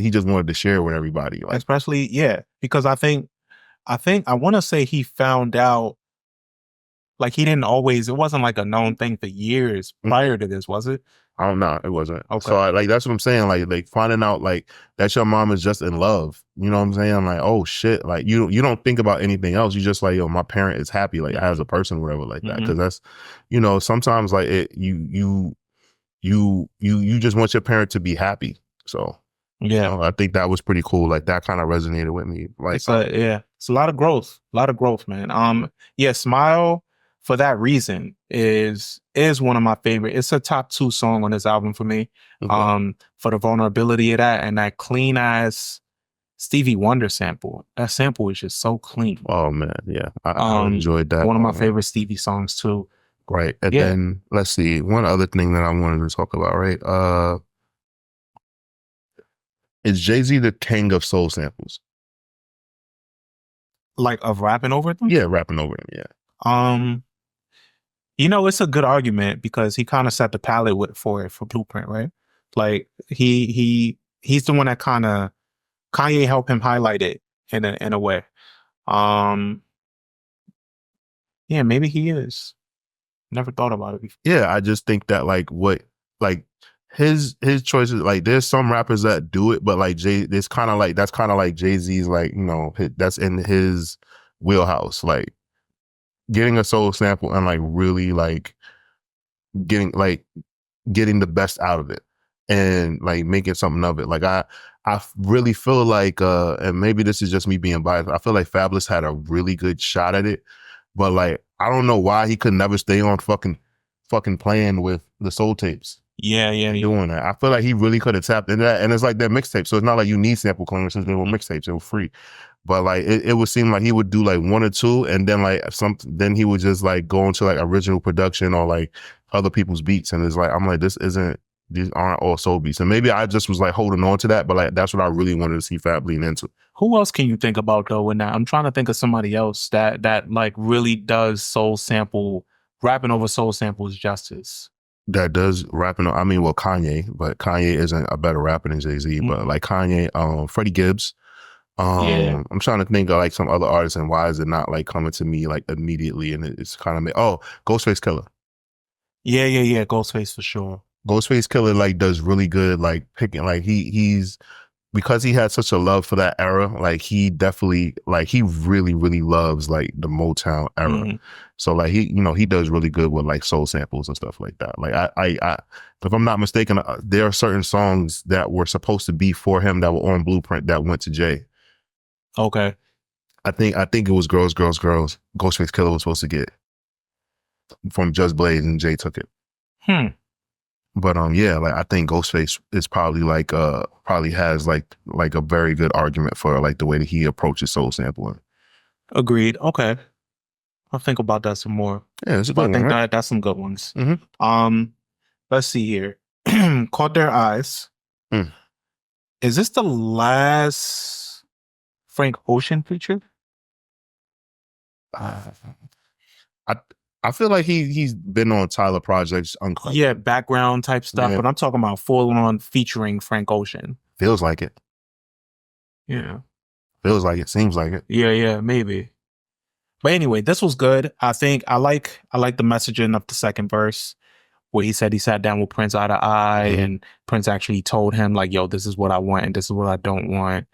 just wanted to share with everybody. Like, especially, because I want to say he found out, like he didn't always, it wasn't like a known thing for years prior to this, was it? I don't know. It wasn't. Okay. So like, that's what I'm saying. Like finding out like that your mom is just in love. You know what I'm saying? I'm like, oh shit. Like you don't think about anything else. You just like, yo, my parent is happy, like as a person, whatever, like that. Cause that's, you know, sometimes like you just want your parent to be happy. So yeah, you know, I think that was pretty cool. Like that kind of resonated with me. Like, it's a lot of growth, man. Smile for that reason is one of my favorite. It's a top 2 song on this album for me. For the vulnerability of that and that clean ass Stevie Wonder sample. That sample is just so clean. Oh man, yeah, I enjoyed that. One of my favorite Stevie songs too. Right, and then let's see, one other thing that I wanted to talk about. Right, is Jay-Z the king of soul samples? Like of rapping over them? Yeah, rapping over them. Yeah. You know, it's a good argument because he kind of set the palette for Blueprint, right? Like he's the one that kind of Kanye helped him highlight it in a way. Yeah, maybe he is. Never thought about it before. Yeah, I just think that like his choices, like there's some rappers that do it, but like that's kind of like Jay-Z's, like, you know, that's in his wheelhouse, like getting a soul sample and like really like getting the best out of it and like making something of it. Like I really feel like and maybe this is just me being biased, I feel like Fabulous had a really good shot at it, but like I don't know why he could never stay on fucking playing with the soul tapes. Yeah. Doing that. I feel like he really could have tapped into that. And it's like their mixtape. So it's not like you need sample clones since they were mixtapes. They were free. But like it would seem like he would do like 1 or 2 and then like then he would just like go into like original production or like other people's beats. And it's like, I'm like, these aren't all soul beats. And maybe I just was like holding on to that, but like that's what I really wanted to see Fab lean into. Who else can you think about though in that? I'm trying to think of somebody else that like really does rapping over soul samples justice. That does rapping. I mean, well, Kanye, but Kanye isn't a better rapper than Jay-Z. But like Kanye, Freddie Gibbs. I'm trying to think of like some other artists and why is it not like coming to me like immediately? And it's kind of Ghostface Killer. Yeah. Ghostface for sure. Ghostface Killer like does really good like picking, like he's because he had such a love for that era, like he definitely like he really really loves like the Motown era. So like he does really good with like soul samples and stuff like that. Like I if I'm not mistaken, there are certain songs that were supposed to be for him that were on Blueprint that went to Jay. Okay. I think it was Girls. Ghostface Killer was supposed to get from Just Blaze and Jay took it. But like I think Ghostface is probably like probably has like a very good argument for like the way that he approaches soul sampling. Agreed. Okay. I'll think about that some more. Yeah, it's a good one, I think right? that's some good ones. Let's see here. Caught Their Eyes. Is this the last Frank Ocean feature? I feel like he's been on Tyler projects. Yeah, background type stuff, but I'm talking about full on featuring Frank Ocean. Feels like it. Yeah. Feels like it. Seems like it. Yeah, maybe. But anyway, this was good. I think I like the messaging of the second verse where he said he sat down with Prince eye to eye and Prince actually told him like, yo, this is what I want and this is what I don't want.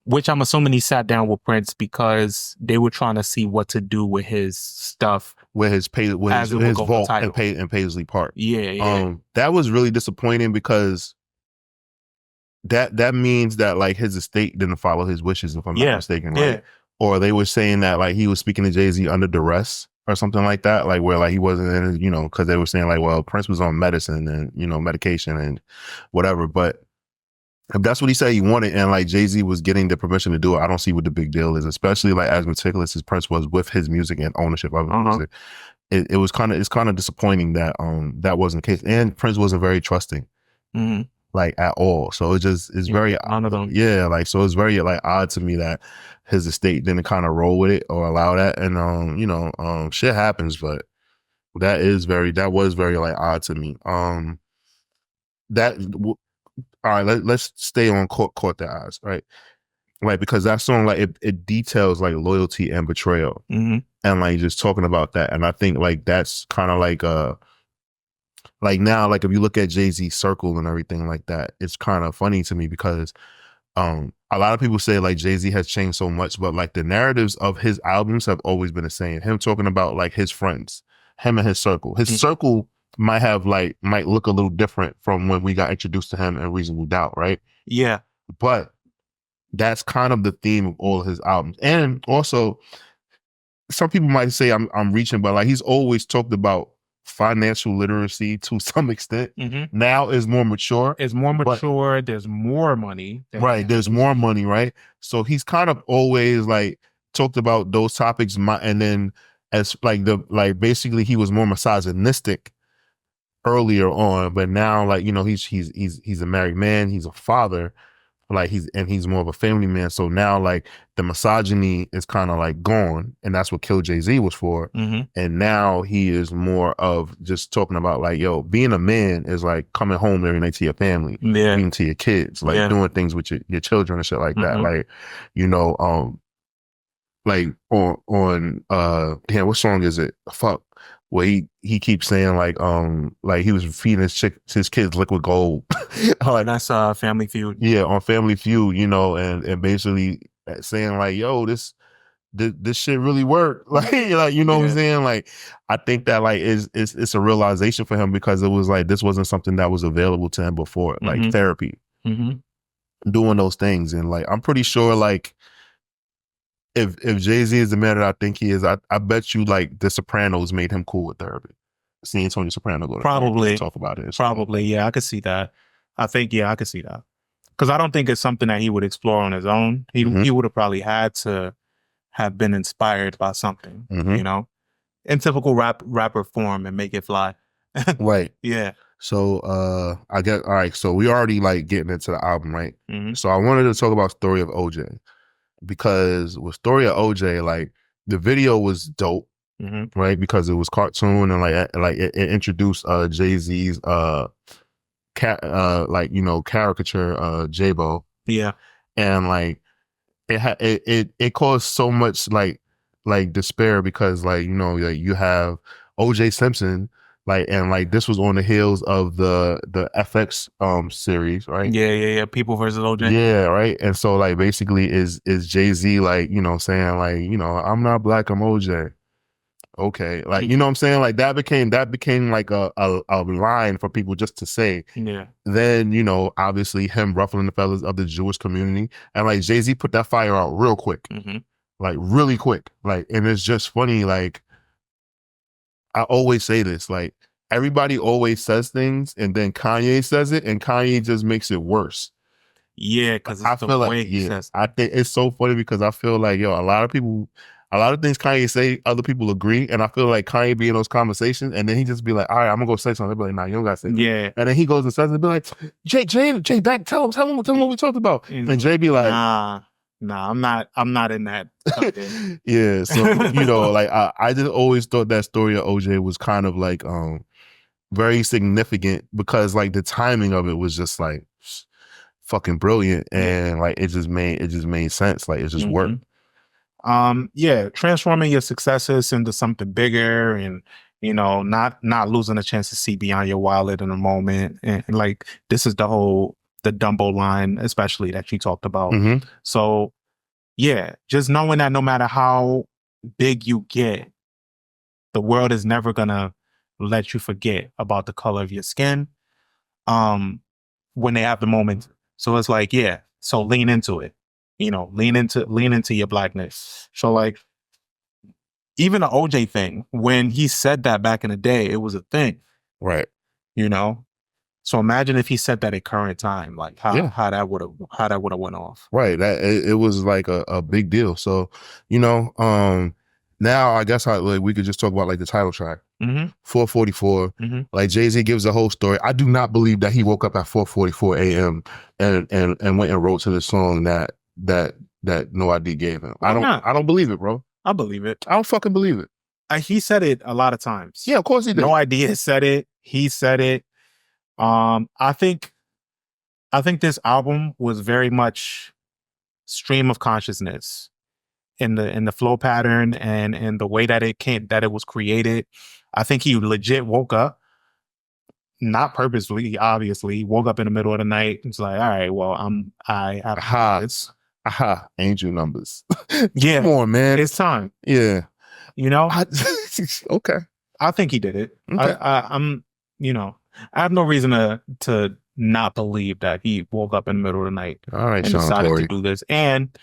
Which I'm assuming he sat down with Prince because they were trying to see what to do with his stuff. With his vault and Paisley Park. Yeah. That was really disappointing because that means that like his estate didn't follow his wishes, if I'm not mistaken, right? Yeah. Or they were saying that like he was speaking to Jay-Z under duress or something like that, like where like he wasn't in his, because they were saying like, well, Prince was on medicine and medication and whatever. But if that's what he said he wanted, and like Jay-Z was getting the permission to do it, I don't see what the big deal is, especially like as meticulous as Prince was with his music and ownership of his music. It's kind of disappointing that that wasn't the case, and Prince wasn't very trusting. Like at all. So it's very like, so it's very like odd to me that his estate didn't kind of roll with it or allow that. And shit happens, but that was very like odd to me. All right, let's stay on Caught Their Eyes, right? Like, because that song, like it details like loyalty and betrayal, and like just talking about that. And I think like that's kind of like now, like if you look at Jay-Z's circle and everything like that, it's kind of funny to me because a lot of people say like Jay-Z has changed so much, but like the narratives of his albums have always been the same. Him talking about like his friends, him and his circle. His circle might look a little different from when we got introduced to him in Reasonable Doubt, right? Yeah. But that's kind of the theme of all of his albums. And also, some people might say I'm reaching, but like he's always talked about financial literacy to some extent. Now is more mature. It's more mature. There's more money. Right. There's more money, right? So he's kind of always like talked about those topics. And then as like basically he was more misogynistic earlier on, but now like, he's a married man, he's a father. Like he's more of a family man. So now like the misogyny is kind of like gone, and that's what Kill Jay-Z was for. And now he is more of just talking about like, yo, being a man is like coming home every night to your family, being to your kids, like doing things with your children and shit like that. Like, like on damn, what song is it? Fuck. Where he keeps saying like he was feeding his kids liquid gold. Like that's Family Feud. Yeah, on Family Feud, and basically saying like, yo, this shit really worked. Like what I'm saying? Like I think that like it's a realization for him, because it was like this wasn't something that was available to him before, like therapy. Doing those things. And like I'm pretty sure like if Jay-Z is the man that I think he is, I bet you like The Sopranos made him cool with therapy. Seeing Tony Soprano go to probably talk about it. Probably, yeah, I could see that. I think, yeah, I could see that. Because I don't think it's something that he would explore on his own. He would have probably had to have been inspired by something, in typical rapper form and make it fly. Right. Yeah. So I guess, all right, so we already like getting into the album, right? So I wanted to talk about Story of OJ. Because with Story of OJ, like the video was dope, right? Because it was cartoon and like it introduced Jay-Z's caricature J-Bo. Yeah. And like it caused so much like despair, because like like you have OJ Simpson, like, and like this was on the heels of the FX series, right? Yeah. People versus OJ. Yeah, right. And so like basically is Jay-Z like, saying like, I'm not black, I'm OJ. Okay. Like, you know what I'm saying? Like that became like a line for people just to say. Yeah. Then, obviously him ruffling the feathers of the Jewish community. And like Jay-Z put that fire out real quick. Like really quick. Like, and it's just funny, like I always say this, like everybody always says things and then Kanye says it and Kanye just makes it worse. Yeah, because I feel like he says I think it's so funny, because I feel like, yo, a lot of things Kanye say, other people agree, and I feel like Kanye be in those conversations, and then he just be like, all right, I'm gonna go say something. They be like, nah, you don't gotta say something. Yeah. And then he goes and says it, and be like, Jay, back, tell him what we talked about. And Jay be like, Nah, I'm not in that. Yeah, so like I just always thought that Story of OJ was kind of like very significant, because like the timing of it was just like fucking brilliant, and like it just made sense, like it just worked. Yeah, transforming your successes into something bigger, and not losing a chance to see beyond your wallet in a moment, and like this is the Dumbo line, especially, that you talked about. So yeah, just knowing that no matter how big you get, the world is never gonna let you forget about the color of your skin when they have the moment So it's like, yeah. So lean into it. You know, lean into your blackness. So like even the OJ thing, when he said that back in the day, it was a thing. Right. You know? So imagine if he said that at current time, like Yeah. how that would have went off. Right. That it was like a big deal. So, you know, now I guess like, we could just talk about like the title track. 4:44. Like Jay-Z gives the whole story. I do not believe that he woke up at 4:44 a.m. and went and wrote to the song that No ID gave him. Why not? I don't believe it, bro. I believe it. I don't fucking believe it. He said it a lot of times. Yeah, of course he did. No idea said it. He said it. I think this album was very much stream of consciousness in the flow pattern and the way that it was created. I think he legit woke up, not purposely, obviously, woke up in the middle of the night. It's like, all right, well, I have this. Angel numbers. Yeah. Come on, man. It's time. Yeah. You know? Okay. I think he did it. Okay. I'm, you know, I have no reason to not believe that he woke up in the middle of the night All right, and Sean decided Torrey. to do this. And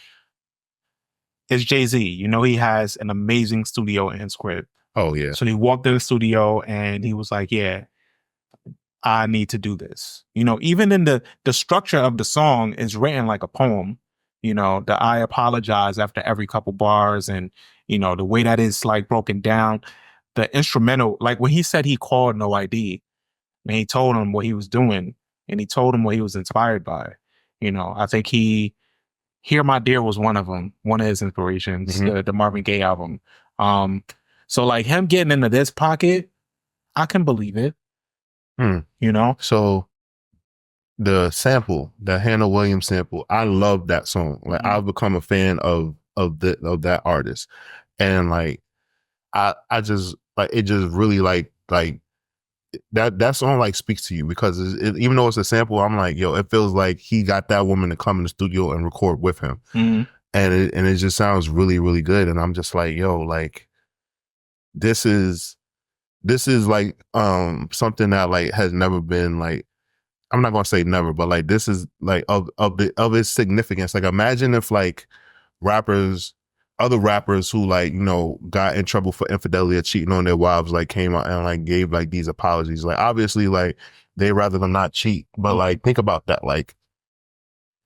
it's Jay-Z. You know, he has an amazing studio in his crib. Oh, yeah. So he walked in the studio and he was like, yeah, I need to do this. You know, even in the structure of the song is written like a poem. You know, the I apologize after every couple bars and, you know, the way that is like broken down. The instrumental, like when he said he called No ID, and he told him what he was doing and he told him what he was inspired by. You know, I think Hear My Dear was one of them, one of his inspirations, the Marvin Gaye album. So like him getting into this pocket, I can believe it. You know? So the sample, the Hannah Williams sample, I love that song. Like I've become a fan of that artist. And like I just like it just really like that song like speaks to you because even though it's a sample, I'm like, yo, it feels like he got that woman to come in the studio and record with him. And it just sounds really, really good. And I'm just like, yo, like this is like something that like has never been like, I'm not gonna say never, but like this is like of its significance. Like imagine if like other rappers who like, you know, got in trouble for infidelity or cheating on their wives, like came out and like gave like these apologies. Like obviously like they rather than not cheat, but like think about that. Like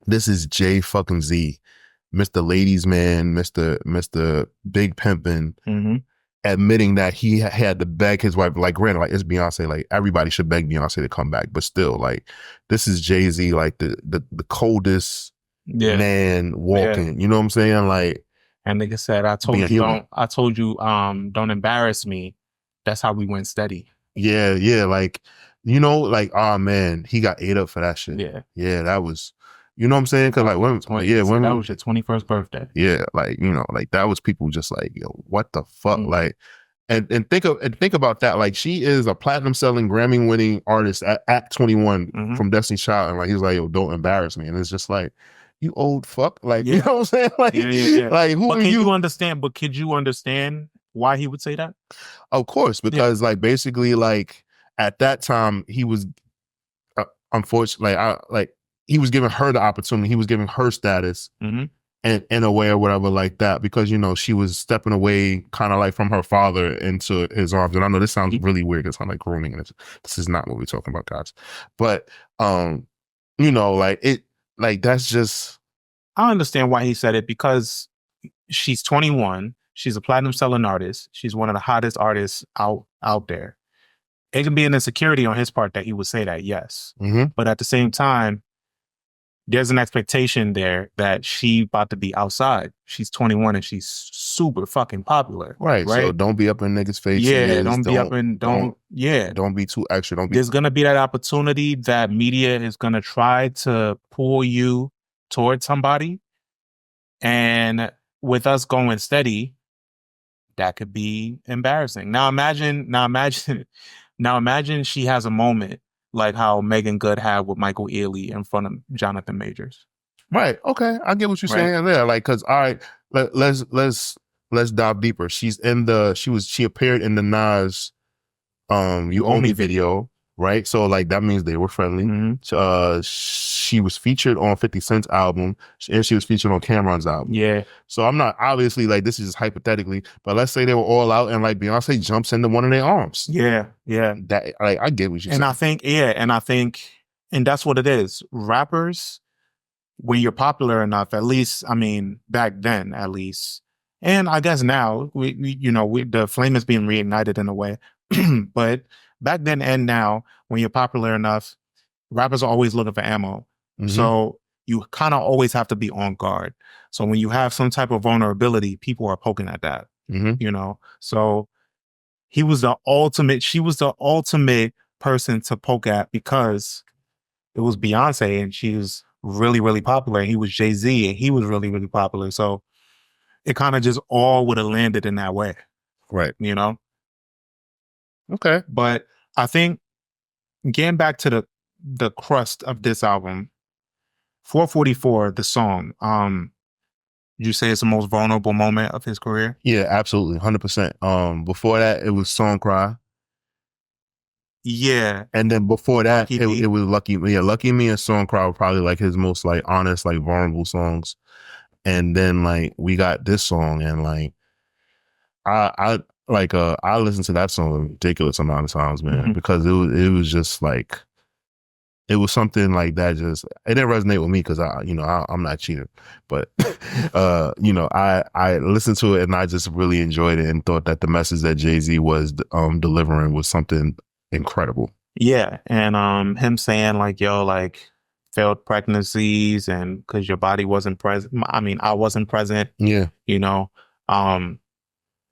this is J fucking Z, Mr. Ladies Man, Mr. Big Pimpin', admitting that he had to beg his wife. Like granted, like it's Beyonce, like everybody should beg Beyonce to come back, but still like this is Jay-Z, like the coldest man walking. You know what I'm saying? Like, and nigga said, I told you, don't embarrass me. That's how we went steady. Yeah. Like, you know, like, oh man, he got ate up for that shit. Yeah. That was, you know what I'm saying? Cause like women, that was your 21st birthday. Yeah. Like, you know, like that was people just like, yo, what the fuck? Like, and think about that. Like she is a platinum selling, Grammy winning artist at 21 from Destiny's Child. And like, he's like, yo, don't embarrass me. And it's just like, you old fuck. Like, you know what I'm saying? Like, like who are you? But could you understand why he would say that? Of course, because like basically like at that time he was unfortunately like he was giving her the opportunity. He was giving her status and in a way or whatever like that, because, you know, she was stepping away kind of like from her father into his arms. And I know this sounds really weird. It sounds like grooming. And this is not what we're talking about, guys. But, you know, like it, like that's just. I understand why he said it, because she's 21. She's a platinum selling artist. She's one of the hottest artists out there. It can be an insecurity on his part that he would say that, yes. But at the same time, there's an expectation there that she about to be outside. She's 21 and she's super fucking popular. Right. So don't be up in niggas' faces. Yeah, don't be too extra. There's gonna be that opportunity that media is gonna try to pull you towards somebody. And with us going steady, that could be embarrassing. Now imagine she has a moment like how Megan Good had with Michael Ealy in front of Jonathan Majors. Right. Okay. I get what you're saying there. Like, cause all right, let's dive deeper. She appeared in the Nas You Owe Me video right? So like that means they were friendly. She was featured on 50 Cent's album, and she was featured on Cameron's album. Yeah. So I'm not, obviously, like, this is just hypothetically, but let's say they were all out and like Beyonce jumps into one of their arms. Yeah. That, like, I get what you're saying. I think, and that's what it is. Rappers, when you're popular enough, at least, I mean, back then, at least, and I guess now, the flame is being reignited in a way. But back then and now, when you're popular enough, rappers are always looking for ammo. So you kind of always have to be on guard. So when you have some type of vulnerability, people are poking at that, So she was the ultimate person to poke at because it was Beyonce and she was really, really popular. He was Jay-Z and he was really, really popular. So it kind of just all would have landed in that way. Right. Okay. But I think getting back to the crust of this album, 444, the song, you say it's the most vulnerable moment of his career? Yeah, absolutely. 100%. Before that, it was Song Cry. Yeah. And then before that, Lucky it was Lucky Me. Yeah, Lucky Me and Song Cry were probably like his most like honest, like vulnerable songs. And then like we got this song and like I listened to that song a ridiculous amount of times, man, because it was just like, it was something like that. Just, it didn't resonate with me because I'm not cheating, but I listened to it and I just really enjoyed it and thought that the message that Jay-Z was delivering was something incredible. Yeah, and him saying like, yo, like failed pregnancies and because your body wasn't present. I mean, I wasn't present. Yeah,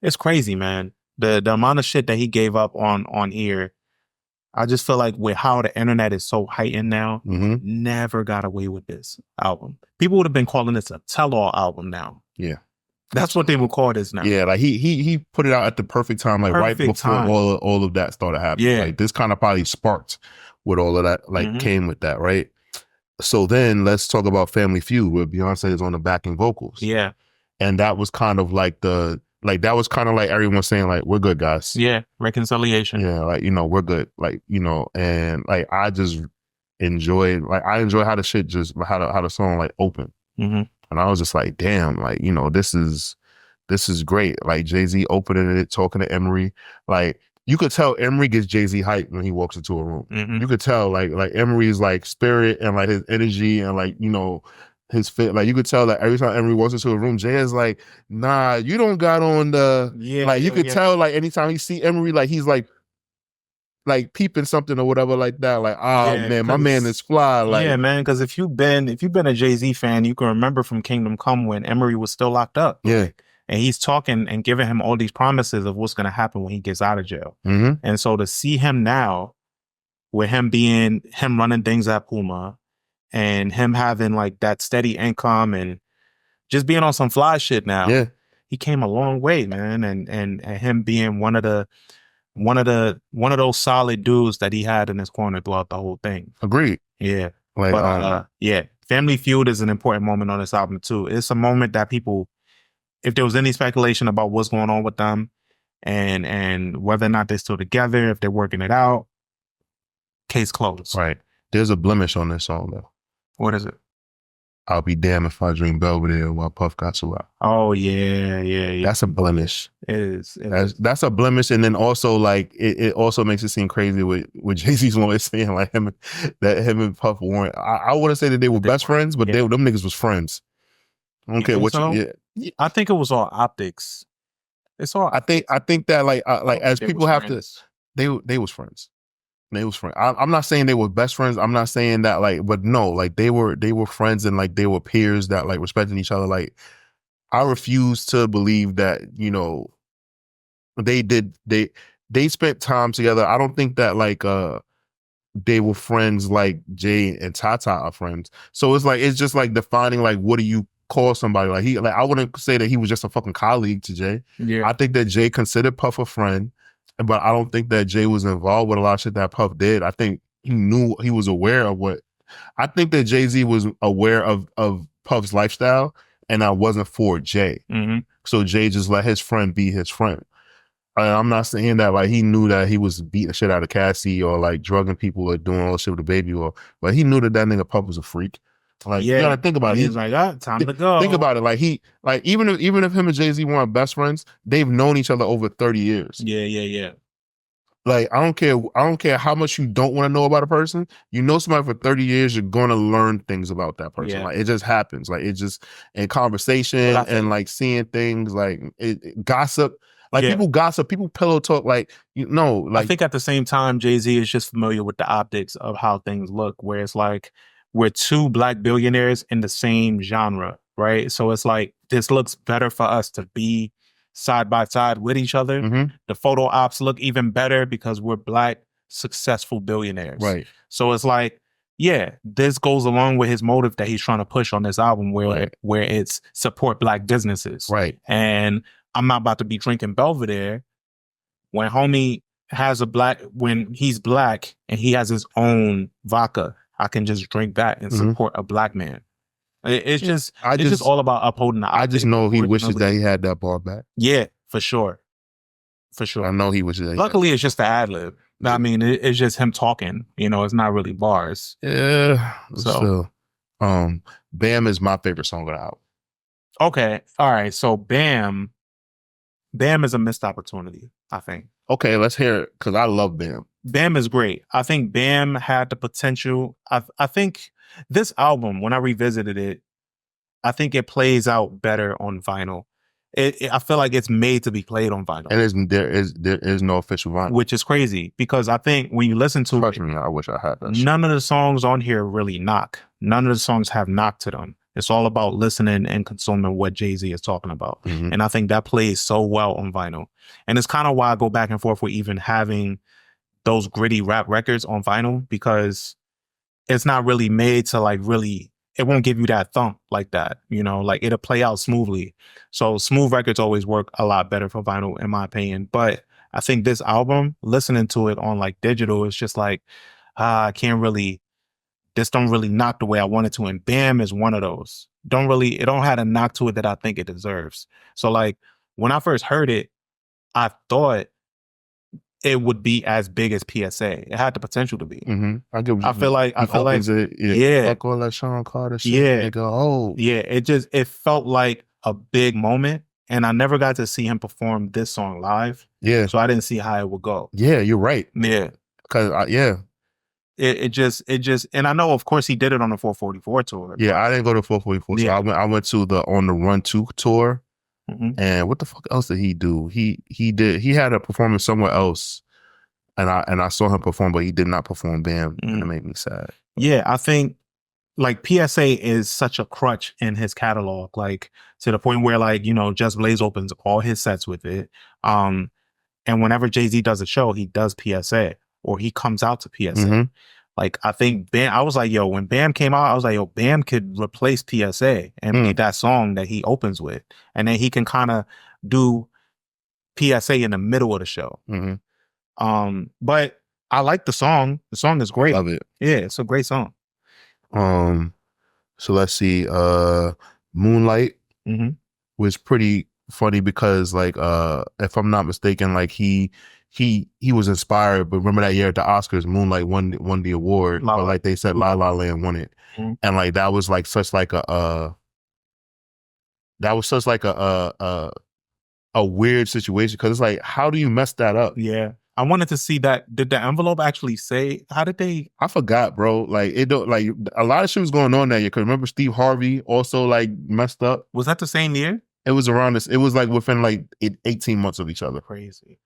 it's crazy, man. The amount of shit that he gave up on here. I just feel like with how the internet is so heightened now, never got away with this album. People would have been calling this a tell-all album now. Yeah. That's what they would call this now. Yeah, like he put it out at the perfect time, like right before all of that started happening. Yeah. Like this kind of probably sparked with all of that, like came with that, right? So then let's talk about Family Feud, where Beyonce is on the backing vocals. Yeah. And that was kind of like that was kind of like everyone saying like, we're good, guys. Yeah. Reconciliation. Yeah. Like, we're good. Like, and like, I enjoy how the shit just, how the song like opened. And I was just like, damn, like, this is great. Like Jay-Z opening it, talking to Emery. Like, you could tell Emery gets Jay-Z hype when he walks into a room. You could tell like Emery's like spirit and like his energy and like, his fit. Like you could tell that every time Emery walks into a room, Jay is like, nah, you don't got on the, like you could tell like anytime you see Emery, like he's like peeping something or whatever like that. Like, man, my man is fly. Like, yeah, man. Because if you've been a Jay-Z fan, you can remember from Kingdom Come when Emery was still locked up. Yeah. And he's talking and giving him all these promises of what's going to happen when he gets out of jail. And so to see him now, with him running things at Puma and him having like that steady income and just being on some fly shit now, he came a long way, man. And him being one of those solid dudes that he had in his corner throughout the whole thing. Agreed. Yeah. Like, but Family Feud is an important moment on this album too. It's a moment that people, if there was any speculation about what's going on with them and whether or not they're still together, if they're working it out, case closed. Right. There's a blemish on this song though. What is it? I'll be damned if I dream Belvedere while Puff got so out. Oh yeah. That's a blemish. It is. That's a blemish, and then also like it also makes it seem crazy with Jay-Z's lawyer saying like him and Puff weren't. I wouldn't say that they were best friends, but them niggas was friends. I don't care what you. I think it was all optics. It's all. I think that like as people have to, they was friends. They was friends. I'm not saying they were best friends. I'm not saying that like, but no, like they were friends and like they were peers that like respected each other. Like I refuse to believe that, they spent time together. I don't think that like they were friends like Jay and Tata are friends. So it's just like defining like what do you call somebody? Like I wouldn't say that he was just a fucking colleague to Jay. Yeah. I think that Jay considered Puff a friend. But I don't think that Jay was involved with a lot of shit that Puff did. I think he was aware of what. I think that Jay-Z was aware of Puff's lifestyle, and I wasn't for Jay. So Jay just let his friend be his friend. I'm not saying that like he knew that he was beating the shit out of Cassie or like drugging people or doing all this shit with the baby, but he knew that nigga Puff was a freak. Like you gotta think about it. He's like, time to go. Think about it. Like even if him and Jay-Z weren't best friends, they've known each other over 30 years. Yeah. Like I don't care how much you don't want to know about a person. You know somebody for 30 years, you're gonna learn things about that person. Like it just happens. Like it just in conversation and like seeing things like gossip. Like people gossip, people pillow talk. Like like I think at the same time, Jay-Z is just familiar with the optics of how things look, where it's like we're two black billionaires in the same genre, right? So it's like this looks better for us to be side by side with each other. Mm-hmm. The photo ops look even better because we're black, successful billionaires. Right. So it's like, yeah, this goes along with his motive that he's trying to push on this album where it's support black businesses. Right. And I'm not about to be drinking Belvedere when homie has when he's black and he has his own vodka. I can just drink that and support a black man. It's just all about upholding the I just know he wishes that he had that ball back. Yeah, for sure. I know he wishes that. Luckily, it's just the ad lib. I mean, it's just him talking. It's not really bars. Yeah. So, Bam is my favorite song on the album. Okay. All right. So Bam is a missed opportunity, I think. Okay, let's hear it because I love Bam. Bam is great. I think Bam had the potential. I think this album, when I revisited it, I think it plays out better on vinyl. I feel like it's made to be played on vinyl. And there is no official vinyl. Which is crazy because I think when you listen to it, I wish I had that. None of the songs on here really knock. None of the songs have knock to them. It's all about listening and consuming what Jay-Z is talking about. Mm-hmm. And I think that plays so well on vinyl. And it's kind of why I go back and forth with even having those gritty rap records on vinyl, because it's not really made to like really, it won't give you that thump like that, like it'll play out smoothly. So smooth records always work a lot better for vinyl in my opinion. But I think this album, listening to it on like digital, is just like, this don't really knock the way I want it to. And Bam is one of those. It don't have a knock to it that I think it deserves. So like when I first heard it, I thought it would be as big as PSA. It had the potential to be. Mm-hmm. I feel like fuck all that Sean Carter shit. Yeah. Oh. Yeah. It felt like a big moment. And I never got to see him perform this song live. Yeah. So I didn't see how it would go. Yeah, you're right. Yeah. Because It just, and I know, of course, he did it on the 444 tour. Yeah, I didn't go to 444. Yeah. So I went to the On the Run 2 tour. Mm-hmm. And what the fuck else did he do? He had a performance somewhere else, and I saw him perform, but he did not perform Bam, and it made me sad. Yeah, I think like PSA is such a crutch in his catalog, like to the point where like Just Blaze opens all his sets with it, and whenever Jay-Z does a show, he does PSA or he comes out to PSA. Mm-hmm. Like I think Bam, I was like, yo, when Bam came out, I was like, yo, Bam could replace PSA and be that song that he opens with, and then he can kind of do PSA in the middle of the show. Mm-hmm. But I like the song. The song is great. Love it. Yeah, it's a great song. So let's see. Moonlight was pretty funny because like if I'm not mistaken, like he was inspired, but remember that year at the Oscars, Moonlight won the award, but like they said La La Land won it. And like that was like such like a weird situation because it's like, how do you mess that up? Yeah. I wanted to see that. Did the envelope actually say, how did they? I forgot, bro. Like it don't, like a lot of shit was going on that year. Cause remember Steve Harvey also like messed up. Was that the same year? It was around this. It was like within like 18 months of each other. Crazy.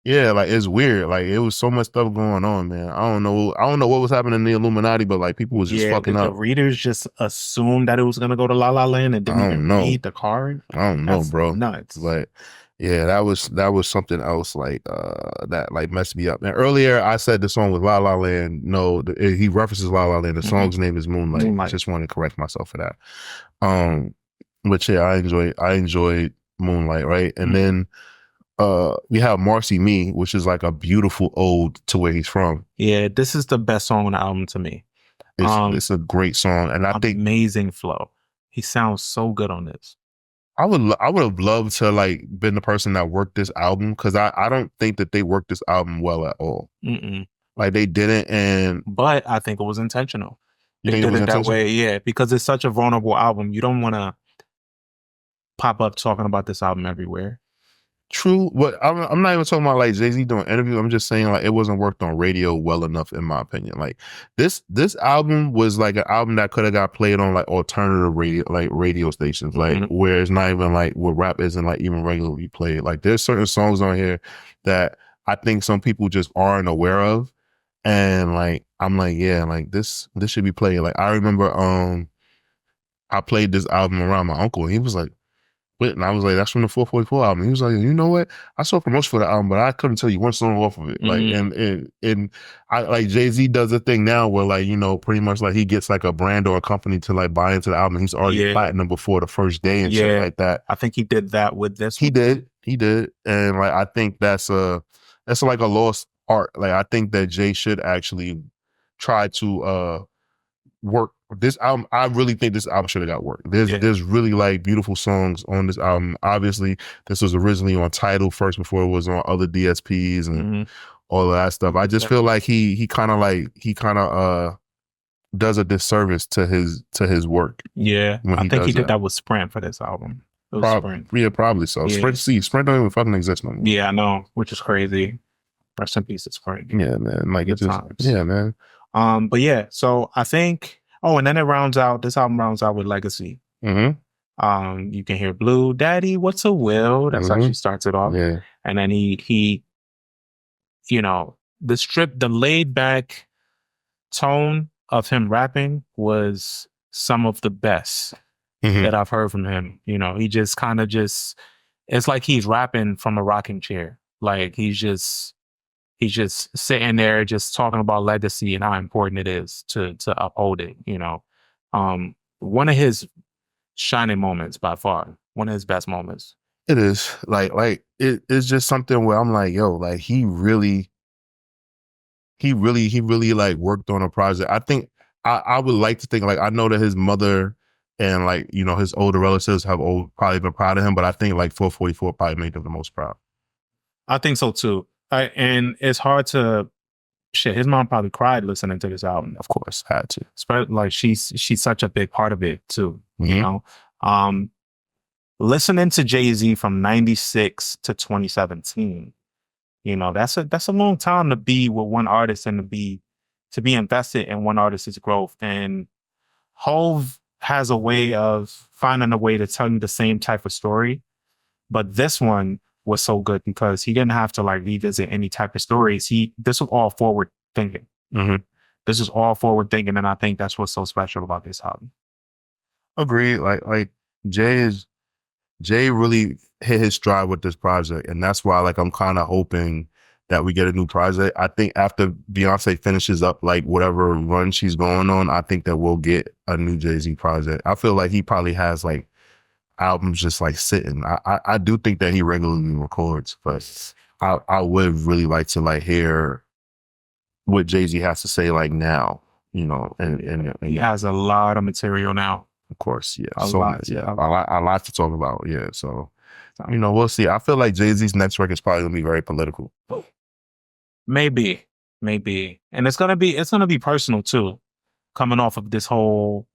Yeah, like it's weird. Like it was so much stuff going on, man. I don't know what was happening in the Illuminati, but like people was just fucking up. The readers just assumed that it was gonna go to La La Land and didn't even read the card. I don't know, bro. Nuts. But yeah, that was something else like that like messed me up. And earlier I said the song was La La Land. No, he references La La Land. The song's name is Moonlight. I just want to correct myself for that. But yeah, I enjoyed Moonlight, right? And then we have Marcy Me, which is like a beautiful ode to where he's from. Yeah, this is the best song on the album to me. It's a great song, and I think amazing flow. He sounds so good on this. I would have loved to like been the person that worked this album, because I don't think that they worked this album well at all. Mm-mm. Like they didn't, and But I think it was intentional. you They think it did was it that intentional? way, yeah, because it's such a vulnerable album. You don't want to pop up talking about this album everywhere. True, but I'm not even talking about like Jay-Z doing interviews. I'm just saying like it wasn't worked on radio well enough, in my opinion. Like this album was like an album that could have got played on like alternative radio stations, like where it's not even like where rap isn't like even regularly played. Like there's certain songs on here that I think some people just aren't aware of, and like I'm like, yeah, like this should be played. Like I remember I played this album around my uncle, and he was like, and I was like, that's from the 444 album. He was like, you know what? I saw promotion for the album, but I couldn't tell you one song off of it. Like, and I like Jay-Z does a thing now where like, you know, pretty much like he gets like a brand or a company to like buy into the album. He's already platinum before the first day and shit like that. I think he did that with this. He did. And like, I think that's like a lost art. Like, I think that Jay should actually try to work this album. I really think this album should have got work. There's really like beautiful songs on this album. Obviously, this was originally on Tidal first before it was on other DSPs and all of that stuff. I just feel like he kind of does a disservice to his work. Yeah, I think he did that with Sprint for this album. Sprint. Yeah, probably so. Yeah. Sprint don't even fucking exist no more. Yeah, I know, which is crazy. Rest in peace, Sprint. Yeah, man. Like it's just yeah, man. But yeah, so I think. Oh, and then this album rounds out with Legacy. You can hear Blue Daddy, What's a Will? That's how she starts it off. Yeah. And then he, you know, the laid back tone of him rapping was some of the best that I've heard from him. You know, he just kind of it's like he's rapping from a rocking chair. Like he's just sitting there just talking about legacy and how important it is to uphold it, you know. One of his shining moments by far, one of his best moments. It is like it's just something where I'm like, yo, like he really like worked on a project. I think I would like to think, like, I know that his mother and like, you know, his older relatives have probably been proud of him, but I think like 444 probably made them the most proud. I think so too. And it's hard to his mom probably cried listening to this album. Of course, had to. Like she's such a big part of it too. You know, listening to Jay-Z from 96 to 2017, you know, that's a long time to be with one artist and to be invested in one artist's growth. And Hove has a way of finding a way to tell you the same type of story, but this one was so good because he didn't have to like revisit any type of stories. This was all forward thinking. This is all forward thinking, and I think that's what's so special about this album. Agreed. Like Jay really hit his stride with this project, and that's why like I'm kind of hoping that we get a new project. I think after Beyonce finishes up like whatever run she's going on, I think that we'll get a new Jay-Z project. I feel like he probably has like albums just like sitting. I do think that he regularly records, but I would really like to like hear what Jay-Z has to say like now, you know, and he has a lot of material now. Of course, yeah. A lot to talk about, yeah. So, you know, we'll see. I feel like Jay-Z's next record is probably gonna be very political. Maybe. And it's gonna be personal too, coming off of this whole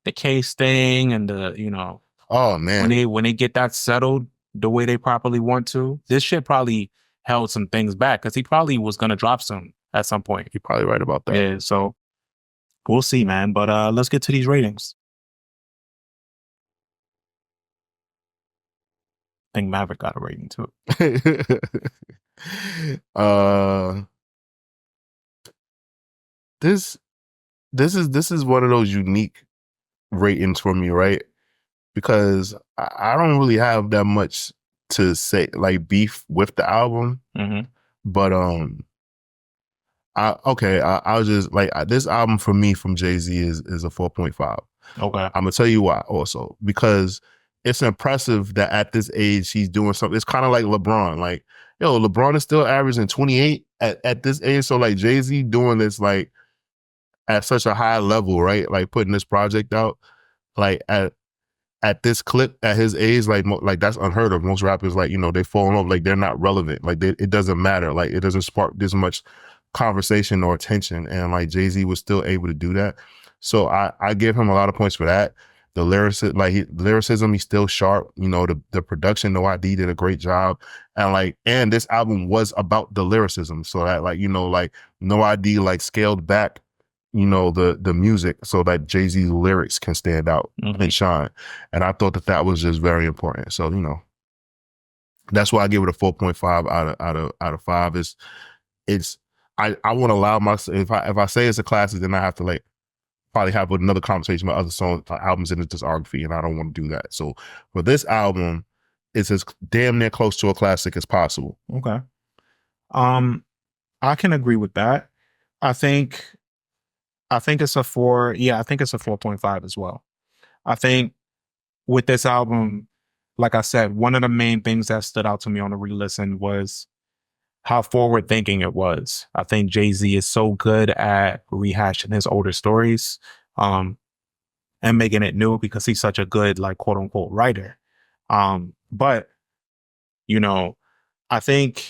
the case thing and the, you know, oh man, when they get that settled the way they properly want to, this shit probably held some things back because he probably was gonna drop some at some point. You're probably right about that. Yeah, so we'll see, man. But let's get to these ratings. I think Maverick got a rating too. This is one of those unique ratings for me, right? Because I don't really have that much to say, like beef with the album. But I'll just like this album for me from Jay-Z is a 4.5. Okay, I'm gonna tell you why also, because it's impressive that at this age he's doing something. It's kind of like LeBron. Like, yo, LeBron is still averaging 28 at this age. So like Jay-Z doing this like at such a high level, right? Like putting this project out like at at this clip, at his age, like that's unheard of. Most rappers, like, you know, they fall off, like they're not relevant. Like it doesn't matter. Like it doesn't spark this much conversation or attention. And like Jay-Z was still able to do that. So I give him a lot of points for that. The lyricism, he's still sharp. You know, the production, No ID did a great job. And this album was about the lyricism. So that, like, you know, like No ID like scaled back, you know, the music so that Jay-Z's lyrics can stand out and shine. And I thought that was just very important. So, you know, that's why I give it a 4.5 out of 5. I want to allow myself, if I say it's a classic, then I have to like probably have another conversation about other songs, albums in the discography, and I don't want to do that. So for this album, it's as damn near close to a classic as possible. Okay. I can agree with that. I think it's a 4. Yeah, I think it's a 4.5 as well. I think with this album, like I said, one of the main things that stood out to me on the re-listen was how forward thinking it was. I think Jay-Z is so good at rehashing his older stories, and making it new because he's such a good, like, quote unquote writer. But, you know, I think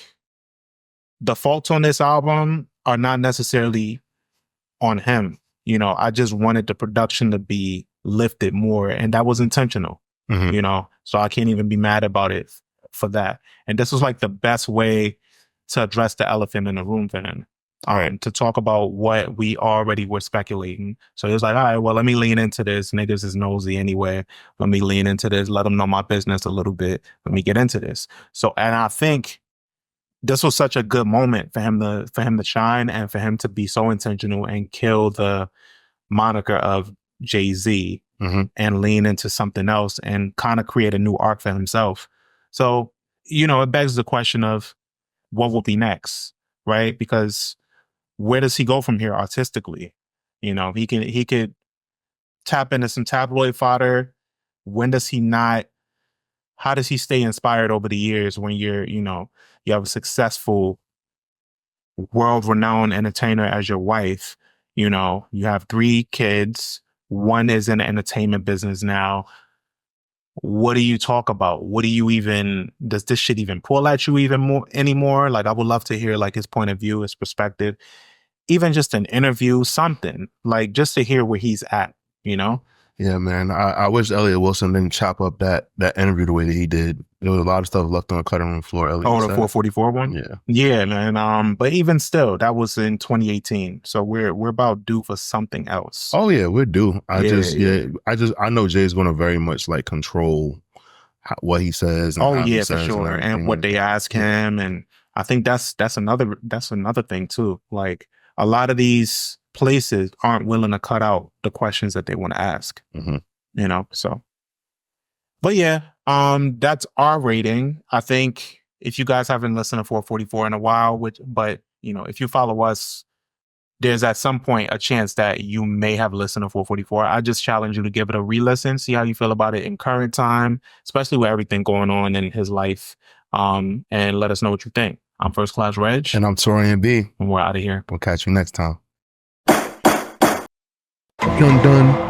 the faults on this album are not necessarily on him. You know, I just wanted the production to be lifted more, and that was intentional, you know, so I can't even be mad about it for that. And this was like the best way to address the elephant in the room for him. To talk about what we already were speculating. So he was like, all right, well, let me lean into this. Niggas is nosy anyway. Let me lean into this. Let them know my business a little bit. Let me get into this. So, and I think this was such a good moment for him to shine and for him to be so intentional and kill the moniker of Jay-Z and lean into something else and kind of create a new arc for himself. So, you know, it begs the question of what will be next, right? Because where does he go from here artistically? You know, he could tap into some tabloid fodder. When does he not? How does he stay inspired over the years when you're, you know, you have a successful, world-renowned entertainer as your wife? You know, you have 3 kids. One is in the entertainment business now. What do you talk about? What do you even, does this shit even pull at you even more anymore? Like, I would love to hear like his point of view, his perspective, even just an interview, something, like just to hear where he's at, you know? Yeah, man. I wish Elliott Wilson didn't chop up that interview the way that he did. There was a lot of stuff left on the cutting room floor. Elliott Oh, the said. 444 one? Yeah. Yeah, man. But even still, that was in 2018. So we're about due for something else. Oh yeah, we're due. I know Jay's gonna very much like control what he says. And Oh how he yeah, for says sure. And what they ask him, and I think that's another thing too. Like, a lot of these places aren't willing to cut out the questions that they want to ask. You know, so. But yeah, that's our rating. I think if you guys haven't listened to 444 in a while, but you know, if you follow us, there's at some point a chance that you may have listened to 444. I just challenge you to give it a re-listen, see how you feel about it in current time, especially with everything going on in his life. And let us know what you think. I'm First Class Regg. And I'm Taurian B. And we're out of here. We'll catch you next time. Dun dun.